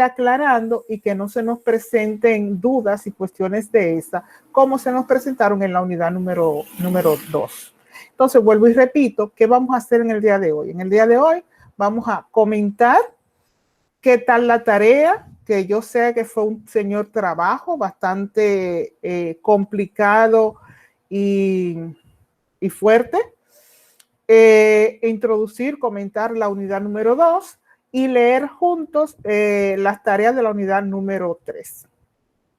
aclarando y que no se nos presenten dudas y cuestiones de esa, como se nos presentaron en la unidad número 2. Entonces, vuelvo y repito, ¿qué vamos a hacer en el día de hoy? En el día de hoy vamos a comentar qué tal la tarea, que yo sé que fue un señor trabajo bastante complicado y fuerte. Introducir, comentar la unidad número 2 y leer juntos las tareas de la unidad número 3.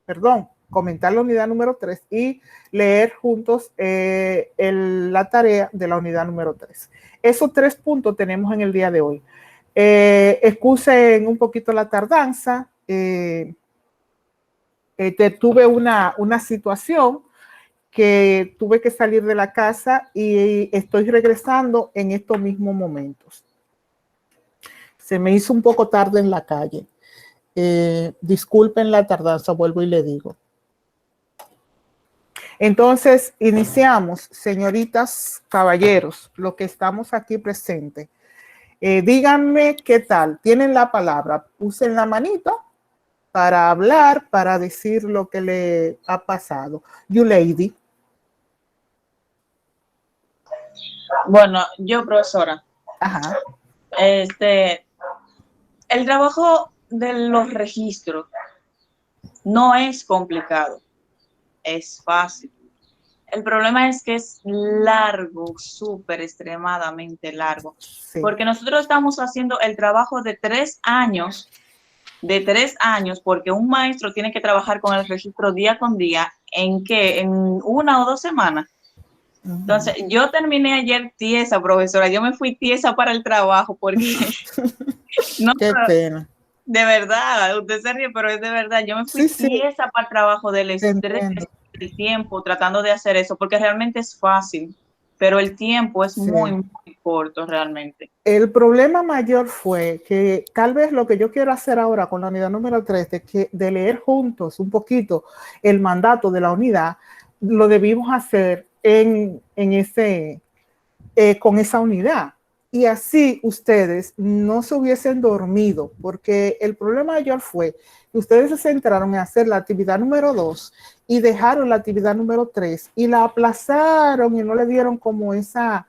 Perdón, comentar la unidad número 3 y leer juntos la tarea de la unidad número 3. Esos 3 puntos tenemos en el día de hoy. Excusen un poquito la tardanza. Tuve una situación que tuve que salir de la casa y estoy regresando en estos mismos momentos. Se me hizo un poco tarde en la calle. Disculpen la tardanza, vuelvo y le digo. Entonces, iniciamos, señoritas, caballeros, lo que estamos aquí presentes. Díganme qué tal. Tienen la palabra. Usen la manito para hablar, para decir lo que le ha pasado. You lady. Bueno, yo, profesora. Ajá. El trabajo de los registros no es complicado, es fácil. El problema es que es largo, súper extremadamente largo, Sí. porque nosotros estamos haciendo el trabajo de 3 años, porque un maestro tiene que trabajar con el registro día con día, ¿en qué? ¿En 1 o 2 semanas? Entonces, yo terminé ayer tiesa, profesora, yo me fui tiesa para el trabajo porque no, qué pena. De verdad, usted se ríe, pero es de verdad. Yo me fui tiesa para el trabajo del estrés, del tiempo, tratando de hacer eso, porque realmente es fácil, pero el tiempo es muy, muy corto realmente. El problema mayor fue que tal vez lo que yo quiero hacer ahora con la unidad número 3, de leer juntos un poquito el mandato de la unidad, lo debimos hacer con esa unidad. Y así ustedes no se hubiesen dormido, porque el problema mayor fue que ustedes se centraron en hacer la actividad número 2 y dejaron la actividad número 3 y la aplazaron y no le dieron como esa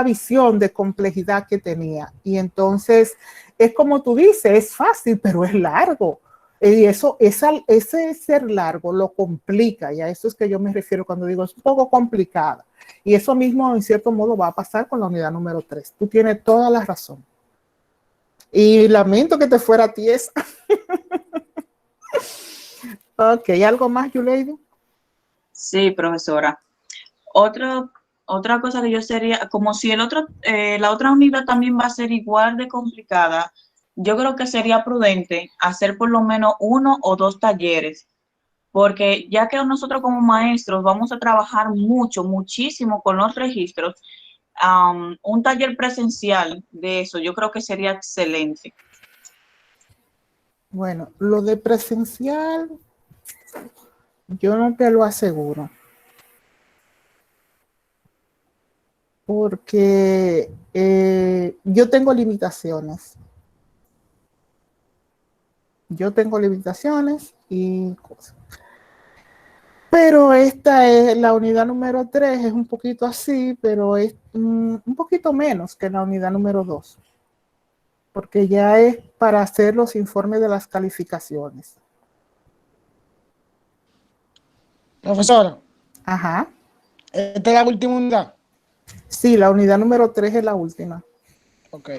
visión de complejidad que tenía. Y entonces es como tú dices, es fácil, pero es largo. Y ese ser largo lo complica, y a eso es que yo me refiero cuando digo es un poco complicada. Y eso mismo, en cierto modo, va a pasar con la unidad número 3. Tú tienes toda la razón. Y lamento que te fuera tiesa. Ok, ¿algo más, Yulady? Sí, profesora. Otra cosa que yo sería, como si la otra unidad también va a ser igual de complicada, yo creo que sería prudente hacer por lo menos 1 o 2 talleres, porque ya que nosotros como maestros vamos a trabajar muchísimo con los registros, un taller presencial de eso yo creo que sería excelente. Bueno, lo de presencial, yo no te lo aseguro. Porque yo tengo limitaciones. Y cosas. Pero esta es la unidad número 3, es un poquito así, pero es un poquito menos que la unidad número 2. Porque ya es para hacer los informes de las calificaciones. Profesora. Ajá. ¿Esta es la última unidad? Sí, la unidad número 3 es la última. Ok.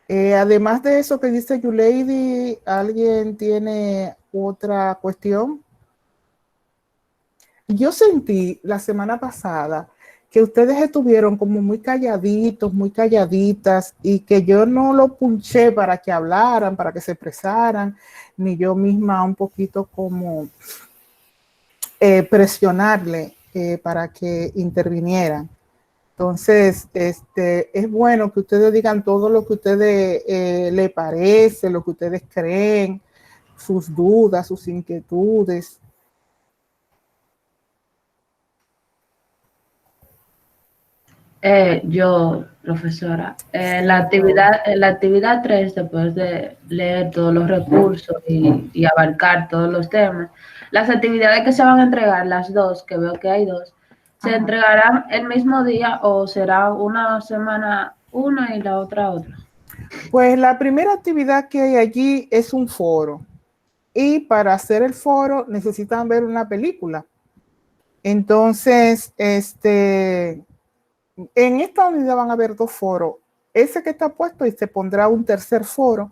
Además de eso que dice Yulady, ¿alguien tiene otra cuestión? Yo sentí la semana pasada que ustedes estuvieron como muy calladitos, muy calladitas, y que yo no lo punché para que hablaran, para que se expresaran, ni yo misma un poquito como presionarle para que intervinieran. Entonces, es bueno que ustedes digan todo lo que a ustedes les parece, lo que ustedes creen, sus dudas, sus inquietudes. Yo, profesora, la actividad 3, después de leer todos los recursos y abarcar todos los temas, las actividades que se van a entregar, las dos, que veo que hay dos, ¿se Ajá. entregarán el mismo día o será una semana una y la otra otra? Pues la primera actividad que hay allí es un foro. Y para hacer el foro necesitan ver una película. Entonces, en esta unidad van a haber dos foros. Ese que está puesto y se pondrá un tercer foro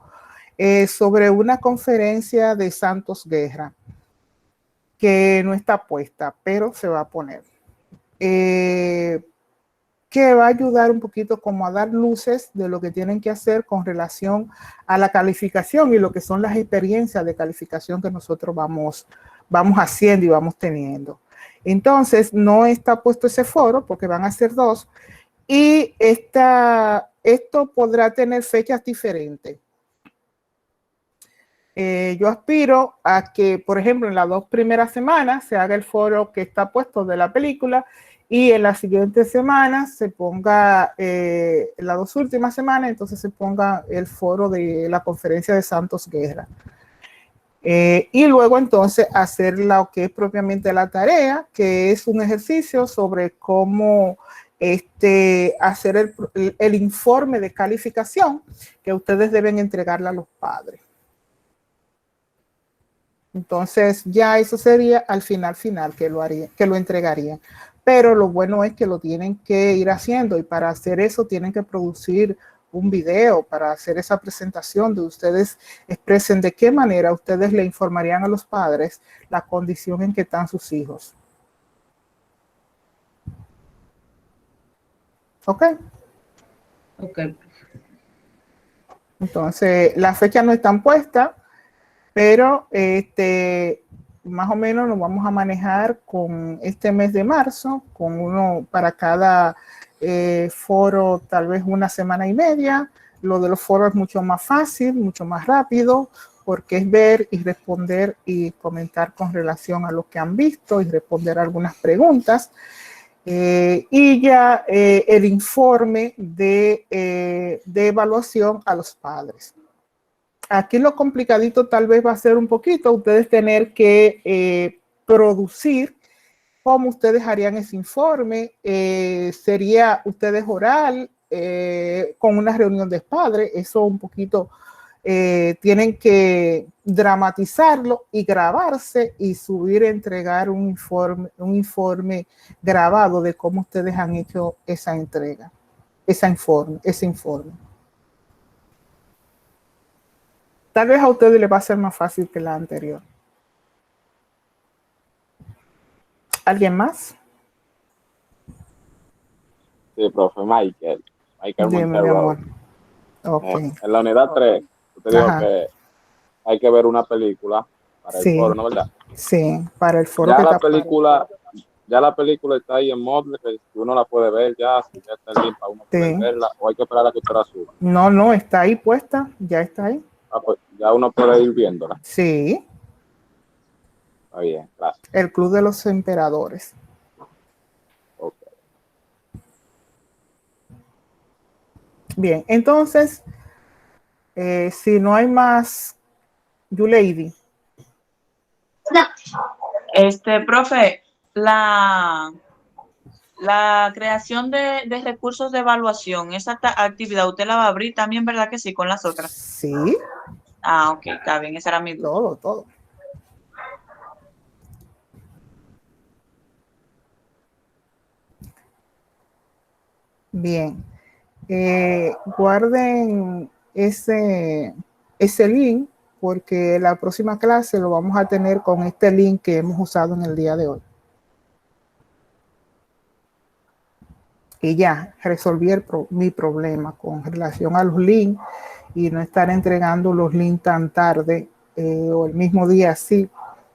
sobre una conferencia de Santos Guerra, que no está puesta, pero se va a poner. Que va a ayudar un poquito como a dar luces de lo que tienen que hacer con relación a la calificación y lo que son las experiencias de calificación que nosotros vamos haciendo y vamos teniendo. Entonces, no está puesto ese foro porque van a ser dos y esto podrá tener fechas diferentes. Yo aspiro a que, por ejemplo, en las 2 primeras semanas se haga el foro que está puesto de la película y en las siguientes semanas se ponga, en las 2 últimas semanas, entonces se ponga el foro de la conferencia de Santos Guerra. Y luego entonces hacer lo que es propiamente la tarea, que es un ejercicio sobre cómo hacer el informe de calificación que ustedes deben entregarle a los padres. Entonces ya eso sería al final que lo entregarían. Pero lo bueno es que lo tienen que ir haciendo y para hacer eso tienen que producir un video para hacer esa presentación de ustedes expresen de qué manera ustedes le informarían a los padres la condición en que están sus hijos. ¿Ok? Ok. Entonces, las fechas no están puestas, pero más o menos nos vamos a manejar con este mes de marzo, con uno para cada foro, tal vez una semana y media. Lo de los foros es mucho más fácil, mucho más rápido, porque es ver y responder y comentar con relación a lo que han visto y responder algunas preguntas. Y ya el informe de evaluación a los padres. Aquí lo complicadito tal vez va a ser un poquito ustedes tener que producir cómo ustedes harían ese informe. Sería ustedes oral con una reunión de padres. Eso un poquito tienen que dramatizarlo y grabarse y subir, entregar un informe grabado de cómo ustedes han hecho esa entrega, ese informe. Tal vez a ustedes les va a ser más fácil que la anterior. ¿Alguien más? Sí, profe, Michael Dime, mi amor. Okay. En la unidad 3, usted dijo que hay que ver una película para el foro, ¿no, verdad? Sí, para el foro. Ya la película está ahí en Moodle, que uno la puede ver ya, si ya está en link para uno poder verla, o hay que esperar a que usted la suba. No, está ahí puesta, ya está ahí. Pues ya uno puede ir viéndola. Sí. Está bien, gracias. El Club de los Emperadores. Ok. Bien, entonces, si no hay más, Yulady. Profe, la creación de recursos de evaluación, esa actividad, ¿usted la va a abrir también, verdad que sí, con las otras? Sí. Ah, ok, está bien, esa era mi duda. Todo. Bien. Guarden ese link porque la próxima clase lo vamos a tener con este link que hemos usado en el día de hoy. Y ya resolví mi problema con relación a los links y no estar entregando los links tan tarde o el mismo día así.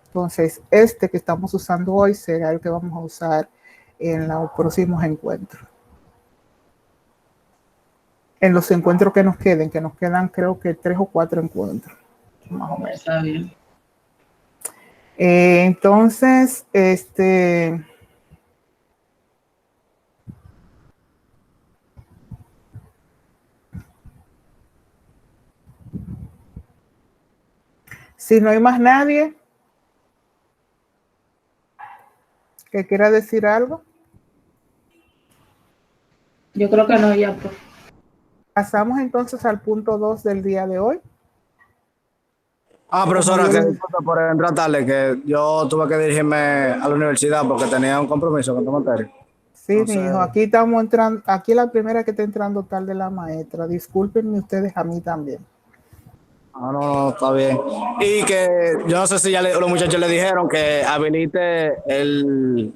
Entonces, que estamos usando hoy será el que vamos a usar en los próximos encuentros. En los encuentros que nos quedan creo que 3 o 4 encuentros. Más o menos. Está bien. Entonces, Si no hay más nadie que quiera decir algo, Yo creo que no, ya, pues. pasamos entonces al punto 2 del día de hoy. Profesora, Como que yo le- disculpe por entrar tarde, que yo tuve que dirigirme a la universidad porque tenía un compromiso con tu materia. Sí, mi Entonces, hijo, aquí estamos entrando, aquí la primera que está entrando tarde la maestra. Discúlpenme ustedes a mí también. no, está bien. Y que yo no sé si ya los muchachos le dijeron que habilite el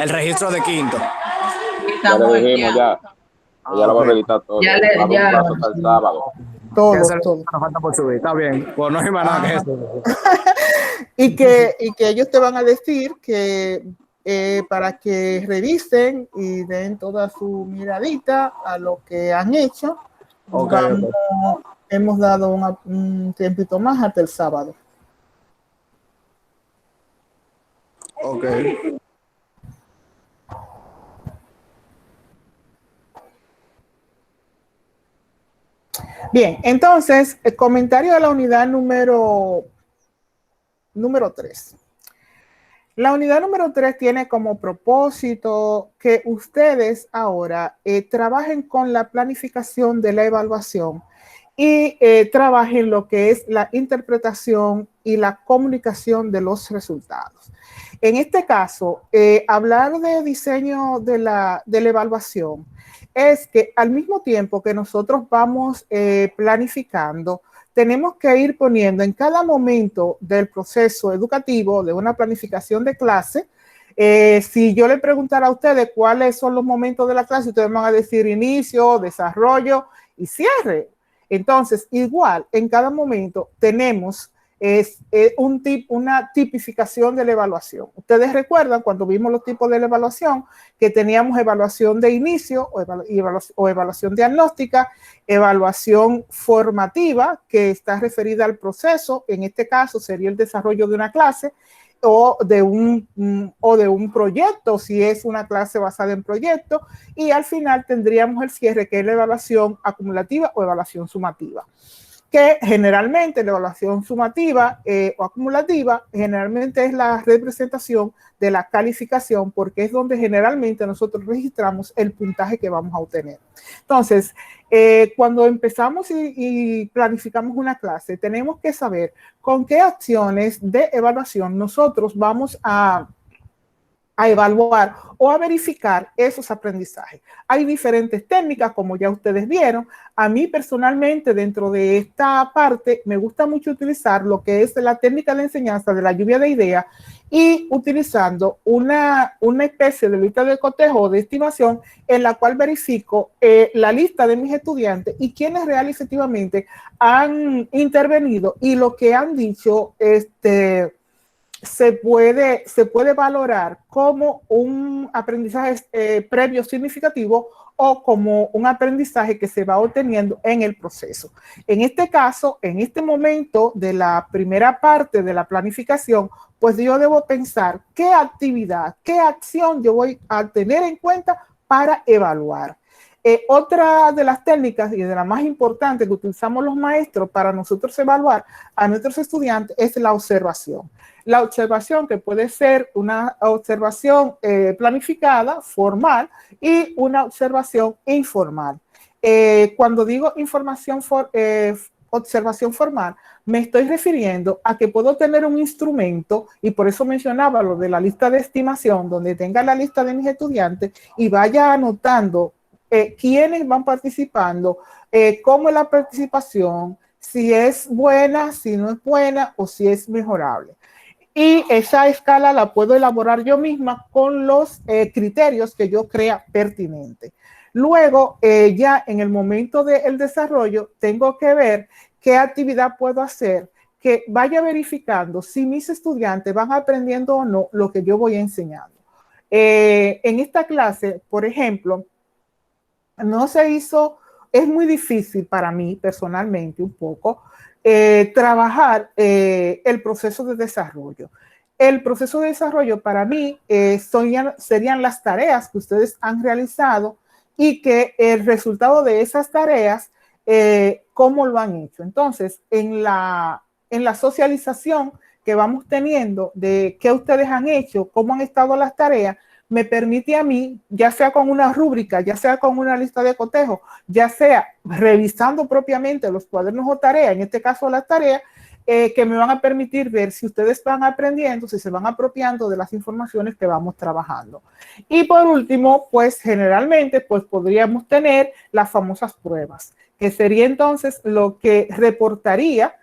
registro de quinto. Sí, Ya le Samuel, dijimos ya. ya. Ella lo va a Ok. habilitar todo. Ya Va a dar un ya, plazo hasta el sábado. Que eso Todo, es lo todo. que nos falta por subir. Está bien. Pues no hay más nada que Ajá. eso. Y que ellos te van a decir que para que revisen y den toda su miradita a lo que han hecho, Ok, vamos, hemos dado un tiempito más hasta el sábado. ok. Bien, entonces, el comentario de la unidad número 3. La unidad número 3 tiene como propósito que ustedes ahora trabajen con la planificación de la evaluación y trabajen lo que es la interpretación y la comunicación de los resultados. En este caso, hablar de diseño de la evaluación es que al mismo tiempo que nosotros vamos planificando, tenemos que ir poniendo en cada momento del proceso educativo de una planificación de clase. Si yo le preguntara a ustedes cuáles son los momentos de la clase, ustedes van a decir inicio, desarrollo y cierre. Entonces, igual, en cada momento tenemos una tipificación de la evaluación. Ustedes recuerdan cuando vimos los tipos de la evaluación que teníamos evaluación de inicio o evaluación diagnóstica, evaluación formativa que está referida al proceso, en este caso sería el desarrollo de una clase o de un proyecto, si es una clase basada en proyecto, y al final tendríamos el cierre, que es la evaluación acumulativa o evaluación sumativa, que generalmente la evaluación sumativa o acumulativa generalmente es la representación de la calificación, porque es donde generalmente nosotros registramos el puntaje que vamos a obtener. Entonces, cuando empezamos y planificamos una clase, tenemos que saber con qué acciones de evaluación nosotros vamos a evaluar o a verificar esos aprendizajes. Hay diferentes técnicas, como ya ustedes vieron. A mí personalmente, dentro de esta parte, me gusta mucho utilizar lo que es la técnica de enseñanza de la lluvia de ideas y utilizando una especie de lista de cotejo o de estimación en la cual verifico la lista de mis estudiantes y quienes real efectivamente han intervenido y lo que han dicho, se puede valorar como un aprendizaje previo significativo o como un aprendizaje que se va obteniendo en el proceso. En este caso, en este momento de la primera parte de la planificación, pues yo debo pensar qué actividad, qué acción yo voy a tener en cuenta para evaluar. Otra de las técnicas y de las más importantes que utilizamos los maestros para nosotros evaluar a nuestros estudiantes es la observación. La observación, que puede ser una observación planificada, formal, y una observación informal. Cuando digo observación formal, me estoy refiriendo a que puedo tener un instrumento, y por eso mencionaba lo de la lista de estimación, donde tenga la lista de mis estudiantes y vaya anotando quiénes van participando, cómo es la participación, si es buena, si no es buena o si es mejorable. Y esa escala la puedo elaborar yo misma con los criterios que yo crea pertinentes. Luego, ya en el momento del desarrollo, tengo que ver qué actividad puedo hacer que vaya verificando si mis estudiantes van aprendiendo o no lo que yo voy enseñando. En esta clase, por ejemplo, no se hizo, es muy difícil para mí personalmente un poco, trabajar el proceso de desarrollo. El proceso de desarrollo para mí serían las tareas que ustedes han realizado y que el resultado de esas tareas, cómo lo han hecho. Entonces, en la en la socialización que vamos teniendo de qué ustedes han hecho, cómo han estado las tareas, me permite a mí, ya sea con una rúbrica, ya sea con una lista de cotejo, ya sea revisando propiamente los cuadernos o tareas, en este caso las tareas, que me van a permitir ver si ustedes van aprendiendo, si se van apropiando de las informaciones que vamos trabajando. Y por último, pues generalmente pues podríamos tener las famosas pruebas, que sería entonces lo que reportaría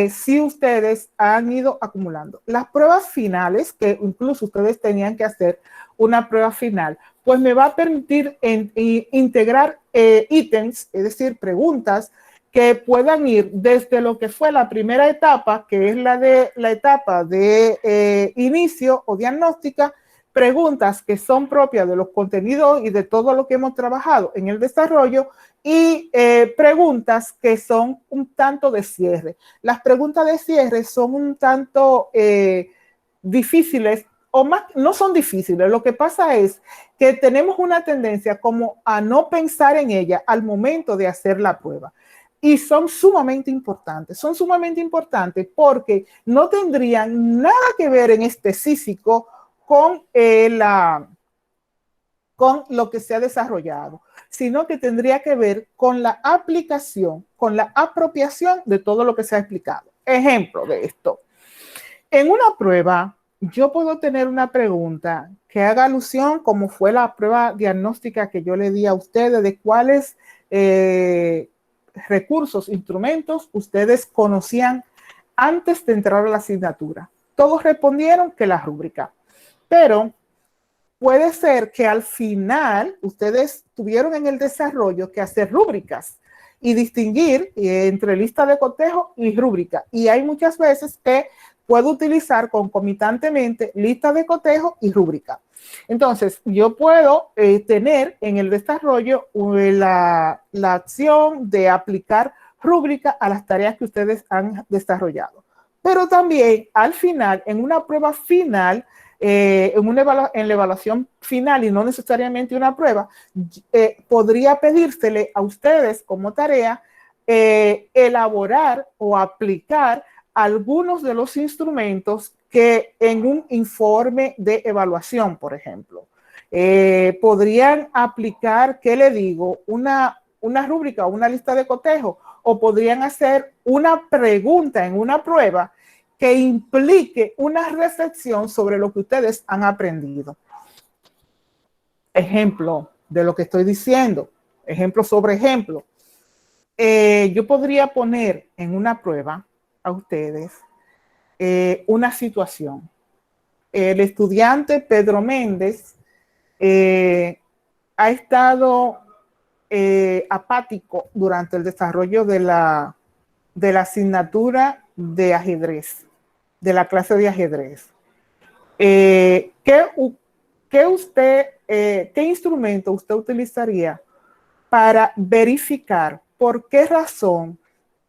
si ustedes han ido acumulando. Las pruebas finales, que incluso ustedes tenían que hacer una prueba final, pues me va a permitir integrar ítems, es decir, preguntas que puedan ir desde lo que fue la primera etapa, que es la etapa de inicio o diagnóstica, preguntas que son propias de los contenidos y de todo lo que hemos trabajado en el desarrollo y preguntas que son un tanto de cierre. Las preguntas de cierre son un tanto difíciles, o más, no son difíciles. Lo que pasa es que tenemos una tendencia como a no pensar en ella al momento de hacer la prueba. Y son sumamente importantes porque no tendrían nada que ver en específico con lo que se ha desarrollado, sino que tendría que ver con la aplicación, con la apropiación de todo lo que se ha explicado. Ejemplo de esto. En una prueba, yo puedo tener una pregunta que haga alusión, como fue la prueba diagnóstica que yo le di a ustedes, de cuáles recursos, instrumentos ustedes conocían antes de entrar a la asignatura. Todos respondieron que la rúbrica, pero puede ser que al final ustedes tuvieron en el desarrollo que hacer rúbricas y distinguir entre lista de cotejo y rúbrica. Y hay muchas veces que puedo utilizar concomitantemente lista de cotejo y rúbrica. Entonces, yo puedo tener en el desarrollo la acción de aplicar rúbrica a las tareas que ustedes han desarrollado. Pero también al final, en una prueba final, en la evaluación final y no necesariamente una prueba, podría pedírsele a ustedes como tarea elaborar o aplicar algunos de los instrumentos que en un informe de evaluación, por ejemplo, podrían aplicar, ¿qué le digo? Una rúbrica o una lista de cotejo, o podrían hacer una pregunta en una prueba que implique una reflexión sobre lo que ustedes han aprendido. Ejemplo de lo que estoy diciendo, ejemplo sobre ejemplo. Yo podría poner en una prueba a ustedes una situación. El estudiante Pedro Méndez ha estado apático durante el desarrollo de la asignatura de ajedrez, de la clase de ajedrez. ¿Qué instrumento usted utilizaría para verificar por qué razón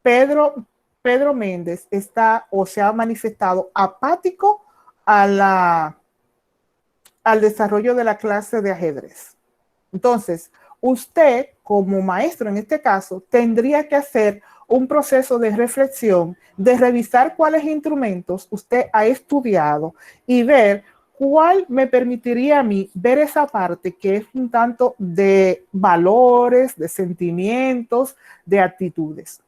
Pedro Méndez está o se ha manifestado apático al desarrollo de la clase de ajedrez? Entonces, usted como maestro en este caso tendría que hacer un proceso de reflexión, de revisar cuáles instrumentos usted ha estudiado y ver cuál me permitiría a mí ver esa parte que es un tanto de valores, de sentimientos, de actitudes.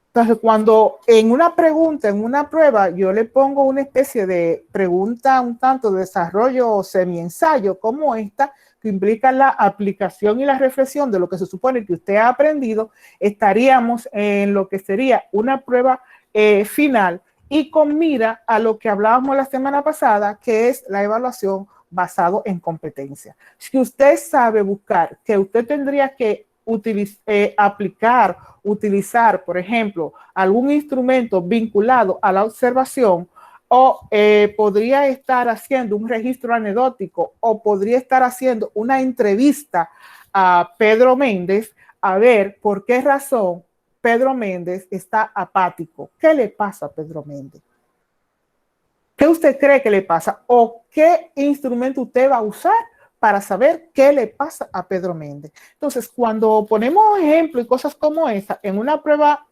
Entonces, cuando en una pregunta, en una prueba, yo le pongo una especie de pregunta un tanto de desarrollo o semi-ensayo como esta, que implica la aplicación y la reflexión de lo que se supone que usted ha aprendido, estaríamos en lo que sería una prueba final y con mira a lo que hablábamos la semana pasada, que es la evaluación basado en competencia. Si usted sabe buscar que usted tendría que utilizar, por ejemplo, algún instrumento vinculado a la observación, o podría estar haciendo un registro anecdótico, o podría estar haciendo una entrevista a Pedro Méndez a ver por qué razón Pedro Méndez está apático. ¿Qué le pasa a Pedro Méndez? ¿Qué usted cree que le pasa? ¿O qué instrumento usted va a usar para saber qué le pasa a Pedro Méndez? Entonces, cuando ponemos ejemplos y cosas como esa en una prueba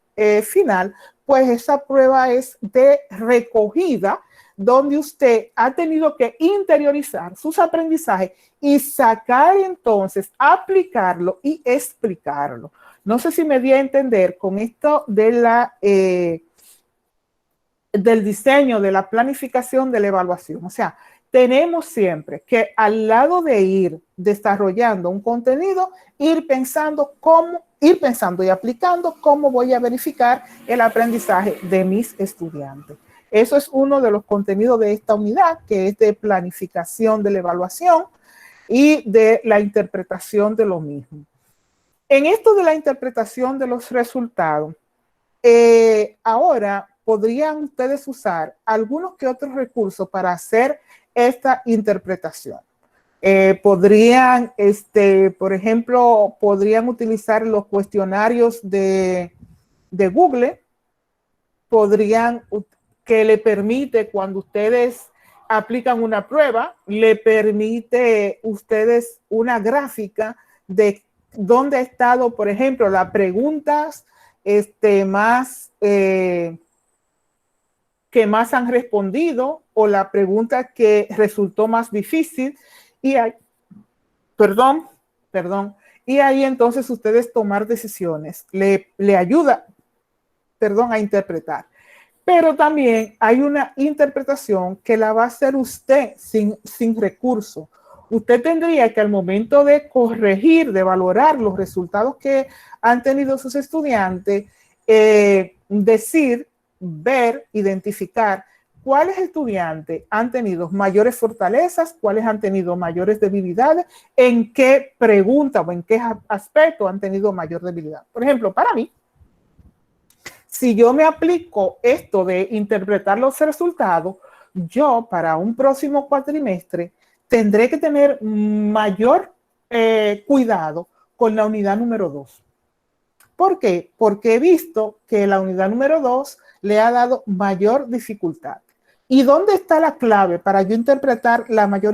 final, pues esa prueba es de recogida, donde usted ha tenido que interiorizar sus aprendizajes y sacar entonces, aplicarlo y explicarlo. No sé si me di a entender con esto de del diseño, de la planificación, de la evaluación. O sea, tenemos siempre que al lado de ir desarrollando un contenido, ir pensando y aplicando cómo voy a verificar el aprendizaje de mis estudiantes. Eso es uno de los contenidos de esta unidad, que es de planificación de la evaluación y de la interpretación de lo mismo. En esto de la interpretación de los resultados, ahora podrían ustedes usar algunos que otros recursos para hacer esta interpretación. Podrían, por ejemplo, podrían utilizar los cuestionarios de Google, que le permite, cuando ustedes aplican una prueba, le permite ustedes una gráfica de dónde ha estado, por ejemplo, las preguntas que más han respondido o la pregunta que resultó más difícil y ahí entonces ustedes tomar decisiones, le ayuda, a interpretar. Pero también hay una interpretación que la va a hacer usted sin recurso. Usted tendría que al momento de corregir, de valorar los resultados que han tenido sus estudiantes, ver, identificar cuáles estudiantes han tenido mayores fortalezas, cuáles han tenido mayores debilidades, en qué pregunta o en qué aspecto han tenido mayor debilidad. Por ejemplo, para mí, si yo me aplico esto de interpretar los resultados, yo para un próximo cuatrimestre tendré que tener mayor cuidado con la unidad número 2. ¿Por qué? Porque he visto que la unidad número 2 le ha dado mayor dificultad. ¿Y dónde está la clave para yo interpretar la mayor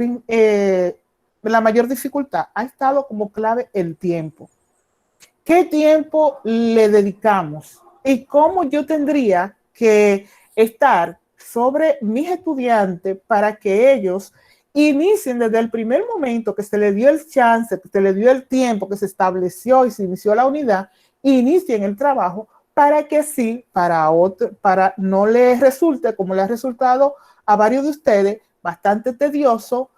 dificultad? Ha estado como clave el tiempo. ¿Qué tiempo le dedicamos? ¿Y cómo yo tendría que estar sobre mis estudiantes para que ellos inicien desde el primer momento que se le dio el chance, que se le dio el tiempo, que se estableció y se inició la unidad, inicien el trabajo para que sí, para no les resulte, como le ha resultado a varios de ustedes, bastante tedioso,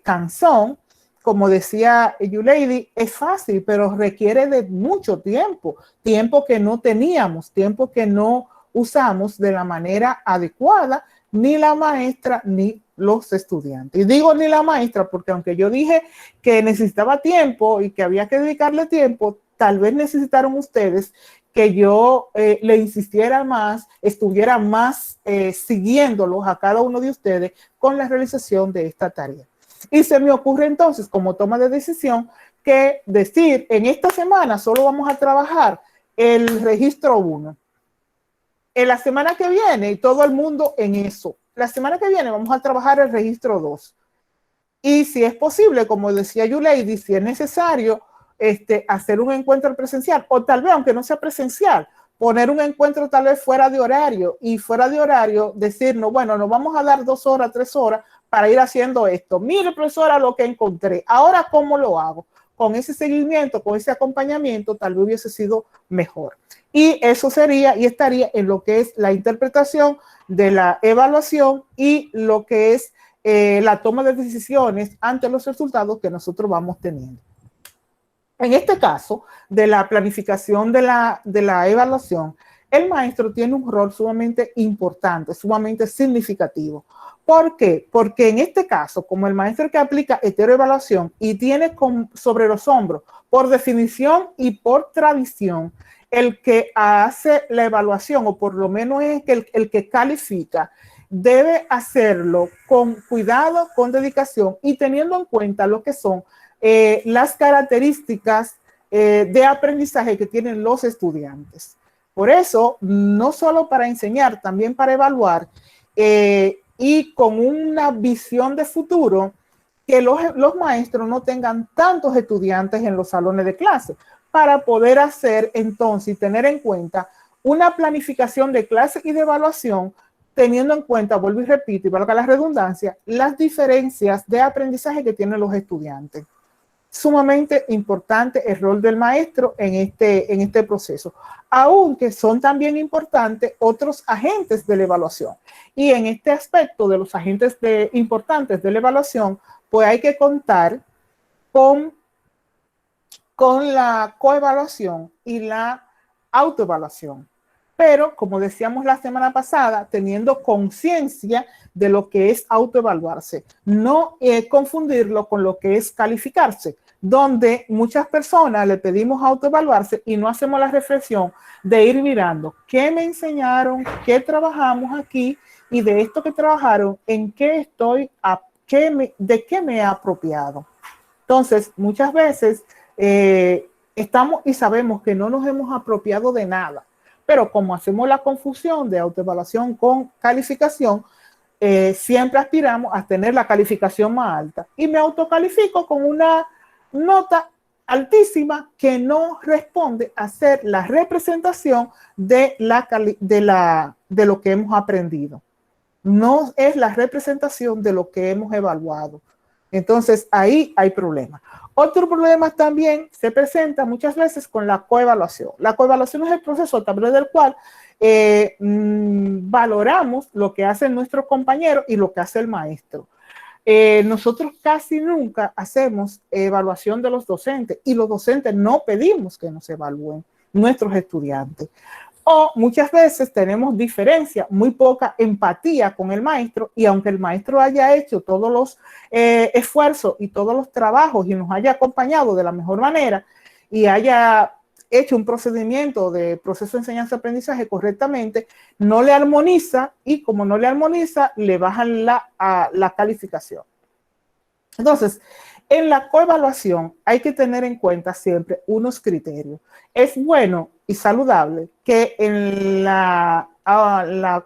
cansón? Como decía Yulady, es fácil, pero requiere de mucho tiempo que no teníamos, tiempo que no usamos de la manera adecuada, ni la maestra ni los estudiantes. Y digo ni la maestra porque aunque yo dije que necesitaba tiempo y que había que dedicarle tiempo, tal vez necesitaron ustedes que yo le insistiera más, estuviera más siguiéndolos a cada uno de ustedes con la realización de esta tarea. Y se me ocurre entonces, como toma de decisión, que decir, en esta semana solo vamos a trabajar el registro 1. En la semana que viene, y todo el mundo en eso, la semana que viene vamos a trabajar el registro 2. Y si es posible, como decía Yulady, si es necesario hacer un encuentro presencial, o tal vez, aunque no sea presencial, poner un encuentro tal vez fuera de horario, y fuera de horario decirnos, bueno, nos vamos a dar 2 horas, 3 horas para ir haciendo esto. Mire, profesora, lo que encontré. Ahora, ¿cómo lo hago? Con ese seguimiento, con ese acompañamiento, tal vez hubiese sido mejor. Y eso sería y estaría en lo que es la interpretación de la evaluación y lo que es la toma de decisiones ante los resultados que nosotros vamos teniendo. En este caso, de la planificación de la evaluación, el maestro tiene un rol sumamente importante, sumamente significativo. ¿Por qué? Porque en este caso, como el maestro que aplica heteroevaluación y tiene sobre los hombros, por definición y por tradición, el que hace la evaluación, o por lo menos es el que califica, debe hacerlo con cuidado, con dedicación y teniendo en cuenta lo que son las características de aprendizaje que tienen los estudiantes. Por eso, no solo para enseñar, también para evaluar y con una visión de futuro, que los maestros no tengan tantos estudiantes en los salones de clase, para poder hacer entonces y tener en cuenta una planificación de clases y de evaluación, teniendo en cuenta, vuelvo y repito, y valga la redundancia, las diferencias de aprendizaje que tienen los estudiantes. Sumamente importante el rol del maestro en este proceso, aunque son también importantes otros agentes de la evaluación. Y en este aspecto de los agentes importantes de la evaluación, pues hay que contar con la coevaluación y la autoevaluación. Pero, como decíamos la semana pasada, teniendo conciencia de lo que es autoevaluarse, no confundirlo con lo que es calificarse, donde muchas personas le pedimos autoevaluarse y no hacemos la reflexión de ir mirando qué me enseñaron, qué trabajamos aquí y de esto que trabajaron, en qué estoy, de qué me he apropiado. Entonces, muchas veces estamos y sabemos que no nos hemos apropiado de nada. Pero como hacemos la confusión de autoevaluación con calificación, siempre aspiramos a tener la calificación más alta. Y me autocalifico con una nota altísima que no responde a ser la representación de lo que hemos aprendido. No es la representación de lo que hemos evaluado. Entonces, ahí hay problemas. Otro problema también se presenta muchas veces con la coevaluación. La coevaluación es el proceso a través del cual valoramos lo que hacen nuestros compañeros y lo que hace el maestro. Nosotros casi nunca hacemos evaluación de los docentes y los docentes no pedimos que nos evalúen nuestros estudiantes. O muchas veces tenemos diferencia, muy poca empatía con el maestro y aunque el maestro haya hecho todos los esfuerzos y todos los trabajos y nos haya acompañado de la mejor manera y haya hecho un procedimiento de proceso de enseñanza-aprendizaje correctamente, no le armoniza y como no le armoniza, le bajan la calificación. Entonces, en la coevaluación hay que tener en cuenta siempre unos criterios. Es bueno y saludable que en la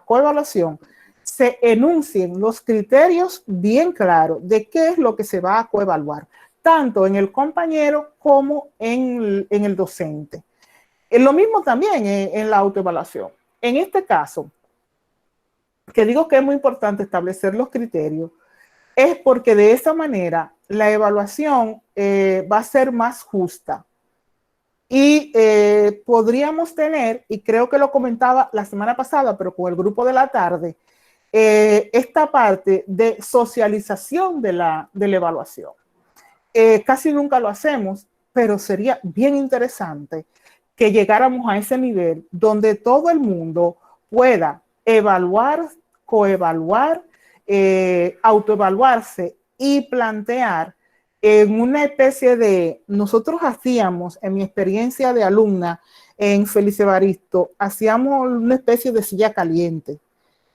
coevaluación se enuncien los criterios bien claros de qué es lo que se va a coevaluar, tanto en el compañero como en el docente. Lo mismo también en la autoevaluación. En este caso, que digo que es muy importante establecer los criterios, es porque de esa manera la evaluación va a ser más justa. Y podríamos tener, y creo que lo comentaba la semana pasada, pero con el grupo de la tarde, esta parte de socialización de la evaluación. Casi nunca lo hacemos, pero sería bien interesante que llegáramos a ese nivel donde todo el mundo pueda evaluar, coevaluar, autoevaluarse y plantear en una especie de, nosotros hacíamos, en mi experiencia de alumna en Félix Evaristo, hacíamos una especie de silla caliente.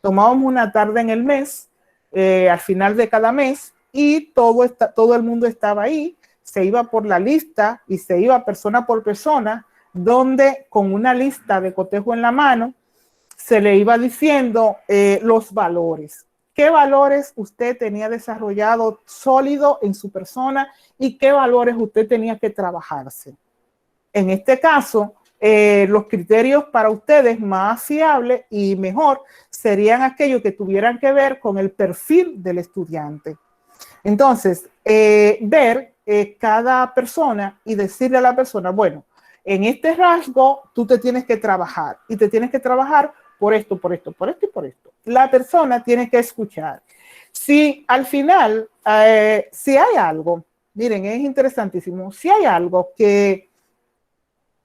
Tomábamos una tarde en el mes, al final de cada mes, y todo el mundo estaba ahí, se iba por la lista y se iba persona por persona, donde con una lista de cotejo en la mano, se le iba diciendo los valores. ¿Qué valores usted tenía desarrollado sólido en su persona y qué valores usted tenía que trabajarse? En este caso, los criterios para ustedes más fiables y mejor serían aquellos que tuvieran que ver con el perfil del estudiante. Entonces, ver cada persona y decirle a la persona, bueno, en este rasgo tú te tienes que trabajar y te tienes que trabajar por esto, por esto, por esto y por esto. La persona tiene que escuchar. Si al final, si hay algo, miren, es interesantísimo, si hay algo que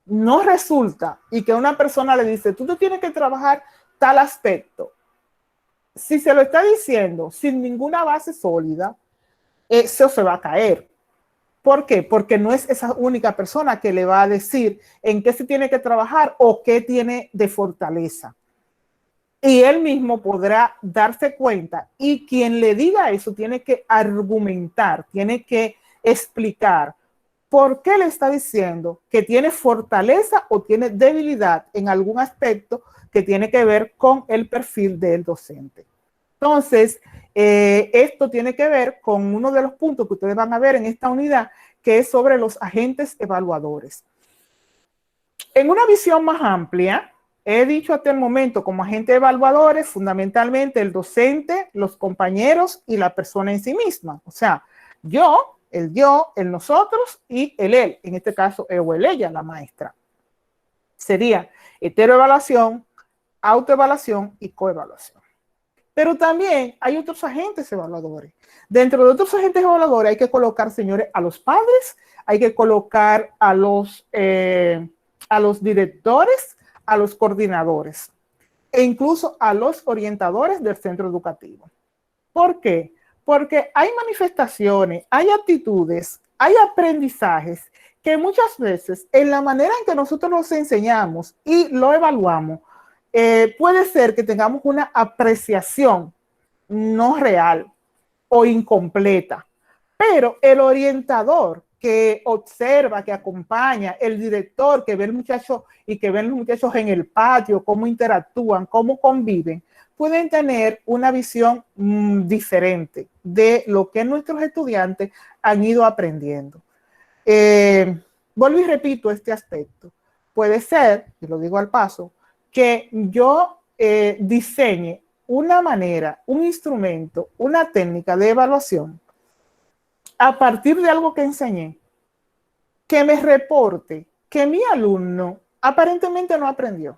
no resulta y que una persona le dice, tú te tienes que trabajar tal aspecto, si se lo está diciendo sin ninguna base sólida, eso se va a caer. ¿Por qué? Porque no es esa única persona que le va a decir en qué se tiene que trabajar o qué tiene de fortaleza. Y él mismo podrá darse cuenta y quien le diga eso tiene que argumentar, tiene que explicar por qué le está diciendo que tiene fortaleza o tiene debilidad en algún aspecto que tiene que ver con el perfil del docente. Entonces, esto tiene que ver con uno de los puntos que ustedes van a ver en esta unidad, que es sobre los agentes evaluadores. En una visión más amplia, He dicho hasta el momento como agentes evaluadores, fundamentalmente el docente, los compañeros y la persona en sí misma. O sea, yo, el nosotros y el él, en este caso, él o el ella, la maestra. Sería heteroevaluación, autoevaluación y coevaluación. Pero también hay otros agentes evaluadores. Dentro de otros agentes evaluadores hay que colocar, señores, a los padres, hay que colocar a los directores, a los coordinadores e incluso a los orientadores del centro educativo. ¿Por qué? Porque hay manifestaciones, hay actitudes, hay aprendizajes que muchas veces en la manera en que nosotros los enseñamos y lo evaluamos, puede ser que tengamos una apreciación no real o incompleta, pero el orientador que observa, que acompaña, el director que ve el muchacho y que ven los muchachos en el patio, cómo interactúan, cómo conviven, pueden tener una visión diferente de lo que nuestros estudiantes han ido aprendiendo. Vuelvo y repito este aspecto. Puede ser, y lo digo al paso, que yo diseñe una manera, un instrumento, una técnica de evaluación a partir de algo que enseñé, que me reporte que mi alumno aparentemente no aprendió.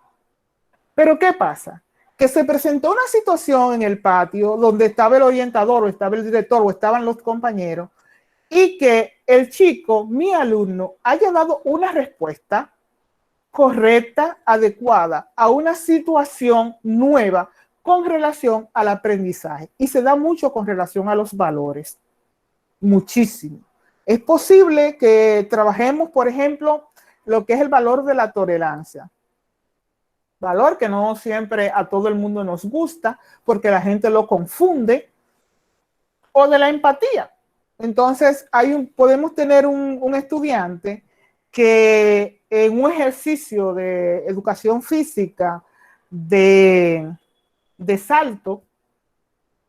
Pero ¿qué pasa? Que se presentó una situación en el patio donde estaba el orientador o estaba el director o estaban los compañeros y que el chico, mi alumno, haya dado una respuesta correcta, adecuada a una situación nueva con relación al aprendizaje. Y se da mucho con relación a los valores. Muchísimo. Es posible que trabajemos, por ejemplo, lo que es el valor de la tolerancia. Valor que no siempre a todo el mundo nos gusta porque la gente lo confunde. O de la empatía. Entonces, podemos tener un estudiante que en un ejercicio de educación física de salto,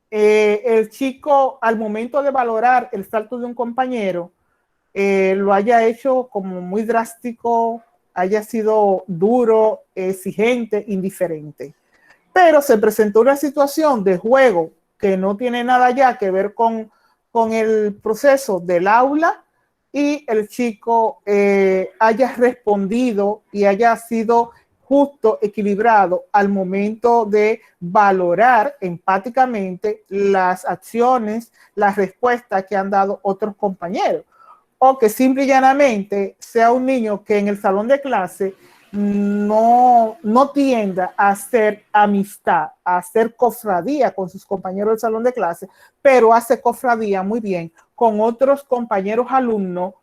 el chico al momento de valorar el salto de un compañero, lo haya hecho como muy drástico, haya sido duro, exigente, indiferente. Pero se presentó una situación de juego que no tiene nada ya que ver con el proceso del aula y el chico haya respondido y haya sido justo, equilibrado al momento de valorar empáticamente las acciones, las respuestas que han dado otros compañeros. O que simple y llanamente sea un niño que en el salón de clase no tienda a hacer amistad, a hacer cofradía con sus compañeros del salón de clase, pero hace cofradía muy bien con otros compañeros alumnos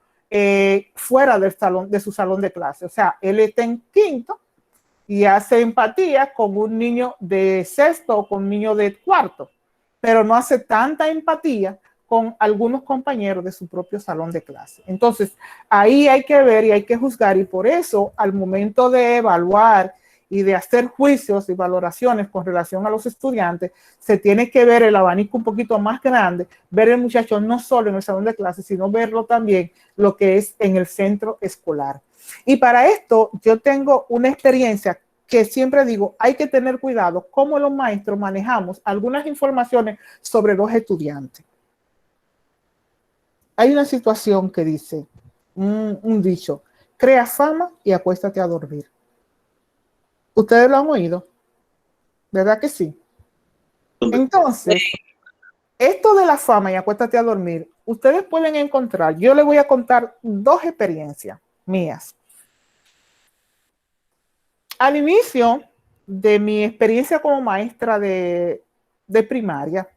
fuera del salón, de su salón de clase. O sea, él está en quinto y hace empatía con un niño de sexto o con un niño de cuarto, pero no hace tanta empatía con algunos compañeros de su propio salón de clase. Entonces, ahí hay que ver y hay que juzgar, y por eso, al momento de evaluar y de hacer juicios y valoraciones con relación a los estudiantes, se tiene que ver el abanico un poquito más grande, ver el muchacho no solo en el salón de clase, sino verlo también lo que es en el centro escolar. Y para esto, yo tengo una experiencia que siempre digo, hay que tener cuidado cómo los maestros manejamos algunas informaciones sobre los estudiantes. Hay una situación que dice, un dicho, crea fama y acuéstate a dormir. ¿Ustedes lo han oído? ¿Verdad que sí? Entonces, esto de la fama y acuéstate a dormir, ustedes pueden encontrar, yo les voy a contar dos experiencias mías. Al inicio de mi experiencia como maestra de primaria,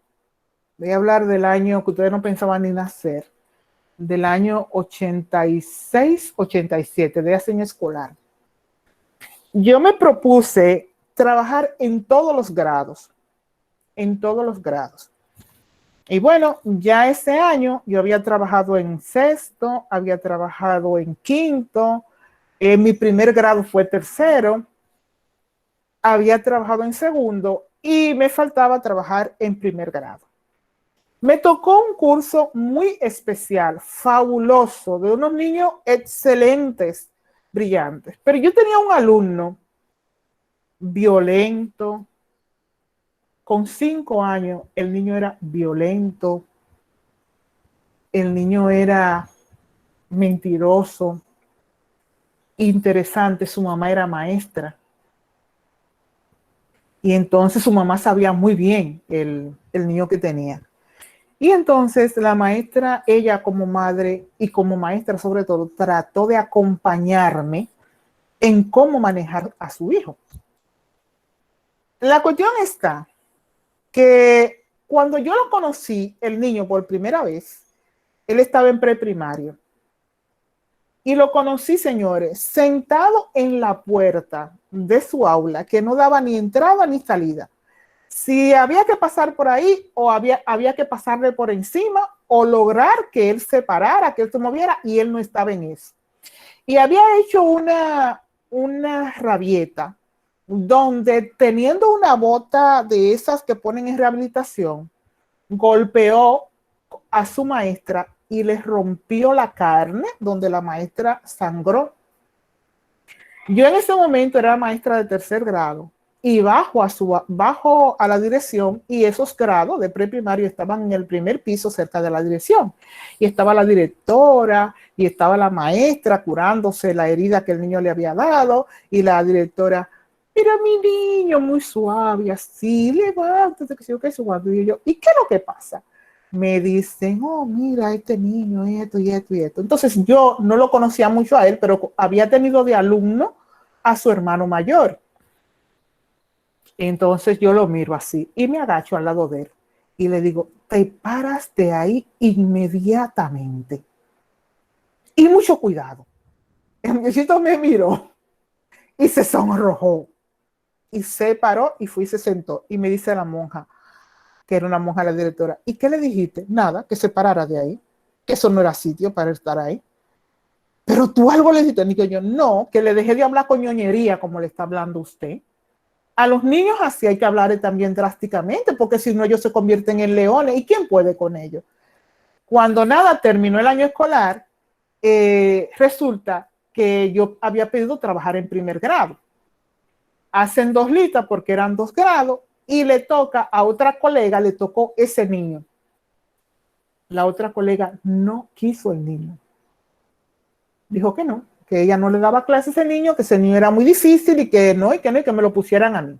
voy a hablar del año que ustedes no pensaban ni nacer, del año 86, 87, de ese año escolar. Yo me propuse trabajar en todos los grados, Y bueno, ya ese año yo había trabajado en sexto, había trabajado en quinto, mi primer grado fue tercero, había trabajado en segundo y me faltaba trabajar en primer grado. Me tocó un curso muy especial, fabuloso, de unos niños excelentes, brillantes. Pero yo tenía un alumno violento. Con 5 años el niño era violento, el niño era mentiroso, interesante, su mamá era maestra. Y entonces su mamá sabía muy bien el niño que tenía. Y entonces la maestra, ella como madre y como maestra sobre todo, trató de acompañarme en cómo manejar a su hijo. La cuestión está que cuando yo lo conocí, el niño por primera vez, él estaba en preprimario. Y lo conocí, señores, sentado en la puerta de su aula, que no daba ni entrada ni salida. Si había que pasar por ahí o había que pasarle por encima o lograr que él se parara, que él se moviera, y él no estaba en eso. Y había hecho una rabieta donde, teniendo una bota de esas que ponen en rehabilitación, golpeó a su maestra y le rompió la carne donde la maestra sangró. Yo en ese momento era maestra de 3er grado y bajo a la dirección, y esos grados de preprimario estaban en el primer piso cerca de la dirección. Y estaba la directora y estaba la maestra curándose la herida que el niño le había dado, y la directora, mira mi niño, muy suave, así, levántate, que se yo qué suave. Y yo, ¿y qué es lo que pasa? Me dicen, oh, mira, este niño, esto y esto y esto. Entonces yo no lo conocía mucho a él, pero había tenido de alumno a su hermano mayor. Entonces yo lo miro así y me agacho al lado de él y le digo, te paras de ahí inmediatamente. Y mucho cuidado. El muchachito me miró y se sonrojó. Y se paró y fue y se sentó. Y me dice la monja, que era una monja la directora, ¿y qué le dijiste? Nada, que se parara de ahí, que eso no era sitio para estar ahí. Pero tú algo le dijiste, ni que yo, no, que le dejé de hablar con ñoñería como le está hablando usted. A los niños así hay que hablar también drásticamente, porque si no ellos se convierten en leones, ¿y quién puede con ellos? Cuando nada, terminó el año escolar, resulta que yo había pedido trabajar en 1er grado. Hacen 2 listas porque eran 2 grados, y le toca a otra colega, le tocó ese niño. La otra colega no quiso el niño. Dijo que no, que ella no le daba clase a ese niño, que ese niño era muy difícil y que no, y que me lo pusieran a mí.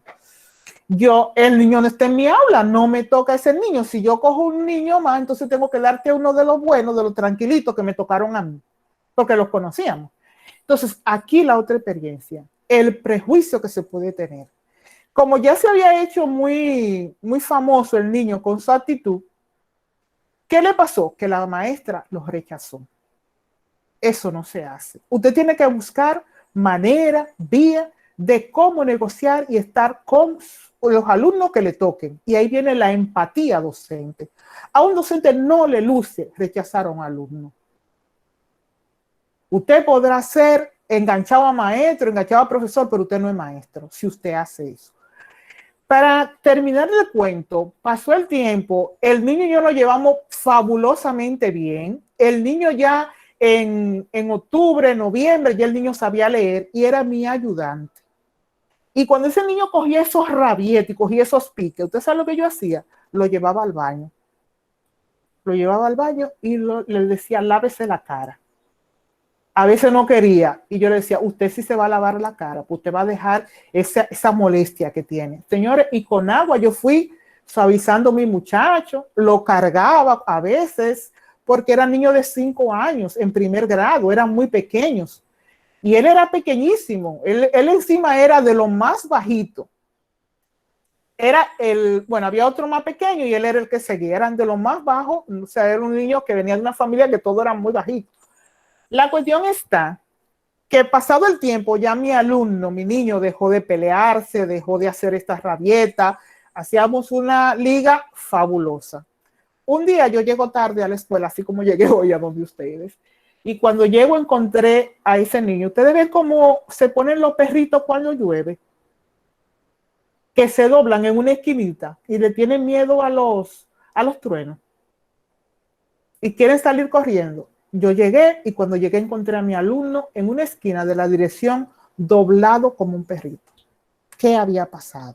El niño no está en mi aula, no me toca ese niño. Si yo cojo un niño más, entonces tengo que darte uno de los buenos, de los tranquilitos que me tocaron a mí, porque los conocíamos. Entonces, aquí la otra experiencia, el prejuicio que se puede tener. Como ya se había hecho muy, muy famoso el niño con su actitud, ¿qué le pasó? Que la maestra los rechazó. Eso no se hace. Usted tiene que buscar manera, vía de cómo negociar y estar con los alumnos que le toquen. Y ahí viene la empatía docente. A un docente no le luce rechazar a un alumno. Usted podrá ser enganchado a maestro, enganchado a profesor, pero usted no es maestro si usted hace eso. Para terminar el cuento, pasó el tiempo, el niño y yo lo llevamos fabulosamente bien. El niño ya en octubre, noviembre, ya el niño sabía leer y era mi ayudante. Y cuando ese niño cogía esos rabietes y cogía esos piques, ¿usted sabe lo que yo hacía? Lo llevaba al baño. Lo llevaba al baño y le decía, lávese la cara. A veces no quería y yo le decía, usted sí se va a lavar la cara, pues usted va a dejar esa molestia que tiene. Señores, y con agua yo fui suavizando a mi muchacho, lo cargaba a veces, porque era niño de 5 años, en 1er grado, eran muy pequeños. Y él era pequeñísimo, él encima era de lo más bajito. Había otro más pequeño y él era el que seguía, eran de lo más bajo, o sea, era un niño que venía de una familia que todos eran muy bajitos. La cuestión está que pasado el tiempo ya mi alumno, mi niño dejó de pelearse, dejó de hacer estas rabietas, hacíamos una liga fabulosa. Un día yo llego tarde a la escuela, así como llegué hoy a donde ustedes, y cuando llego encontré a ese niño. Ustedes ven cómo se ponen los perritos cuando llueve, que se doblan en una esquinita y le tienen miedo a los truenos y quieren salir corriendo. Yo llegué y cuando llegué encontré a mi alumno en una esquina de la dirección doblado como un perrito. qué había pasado.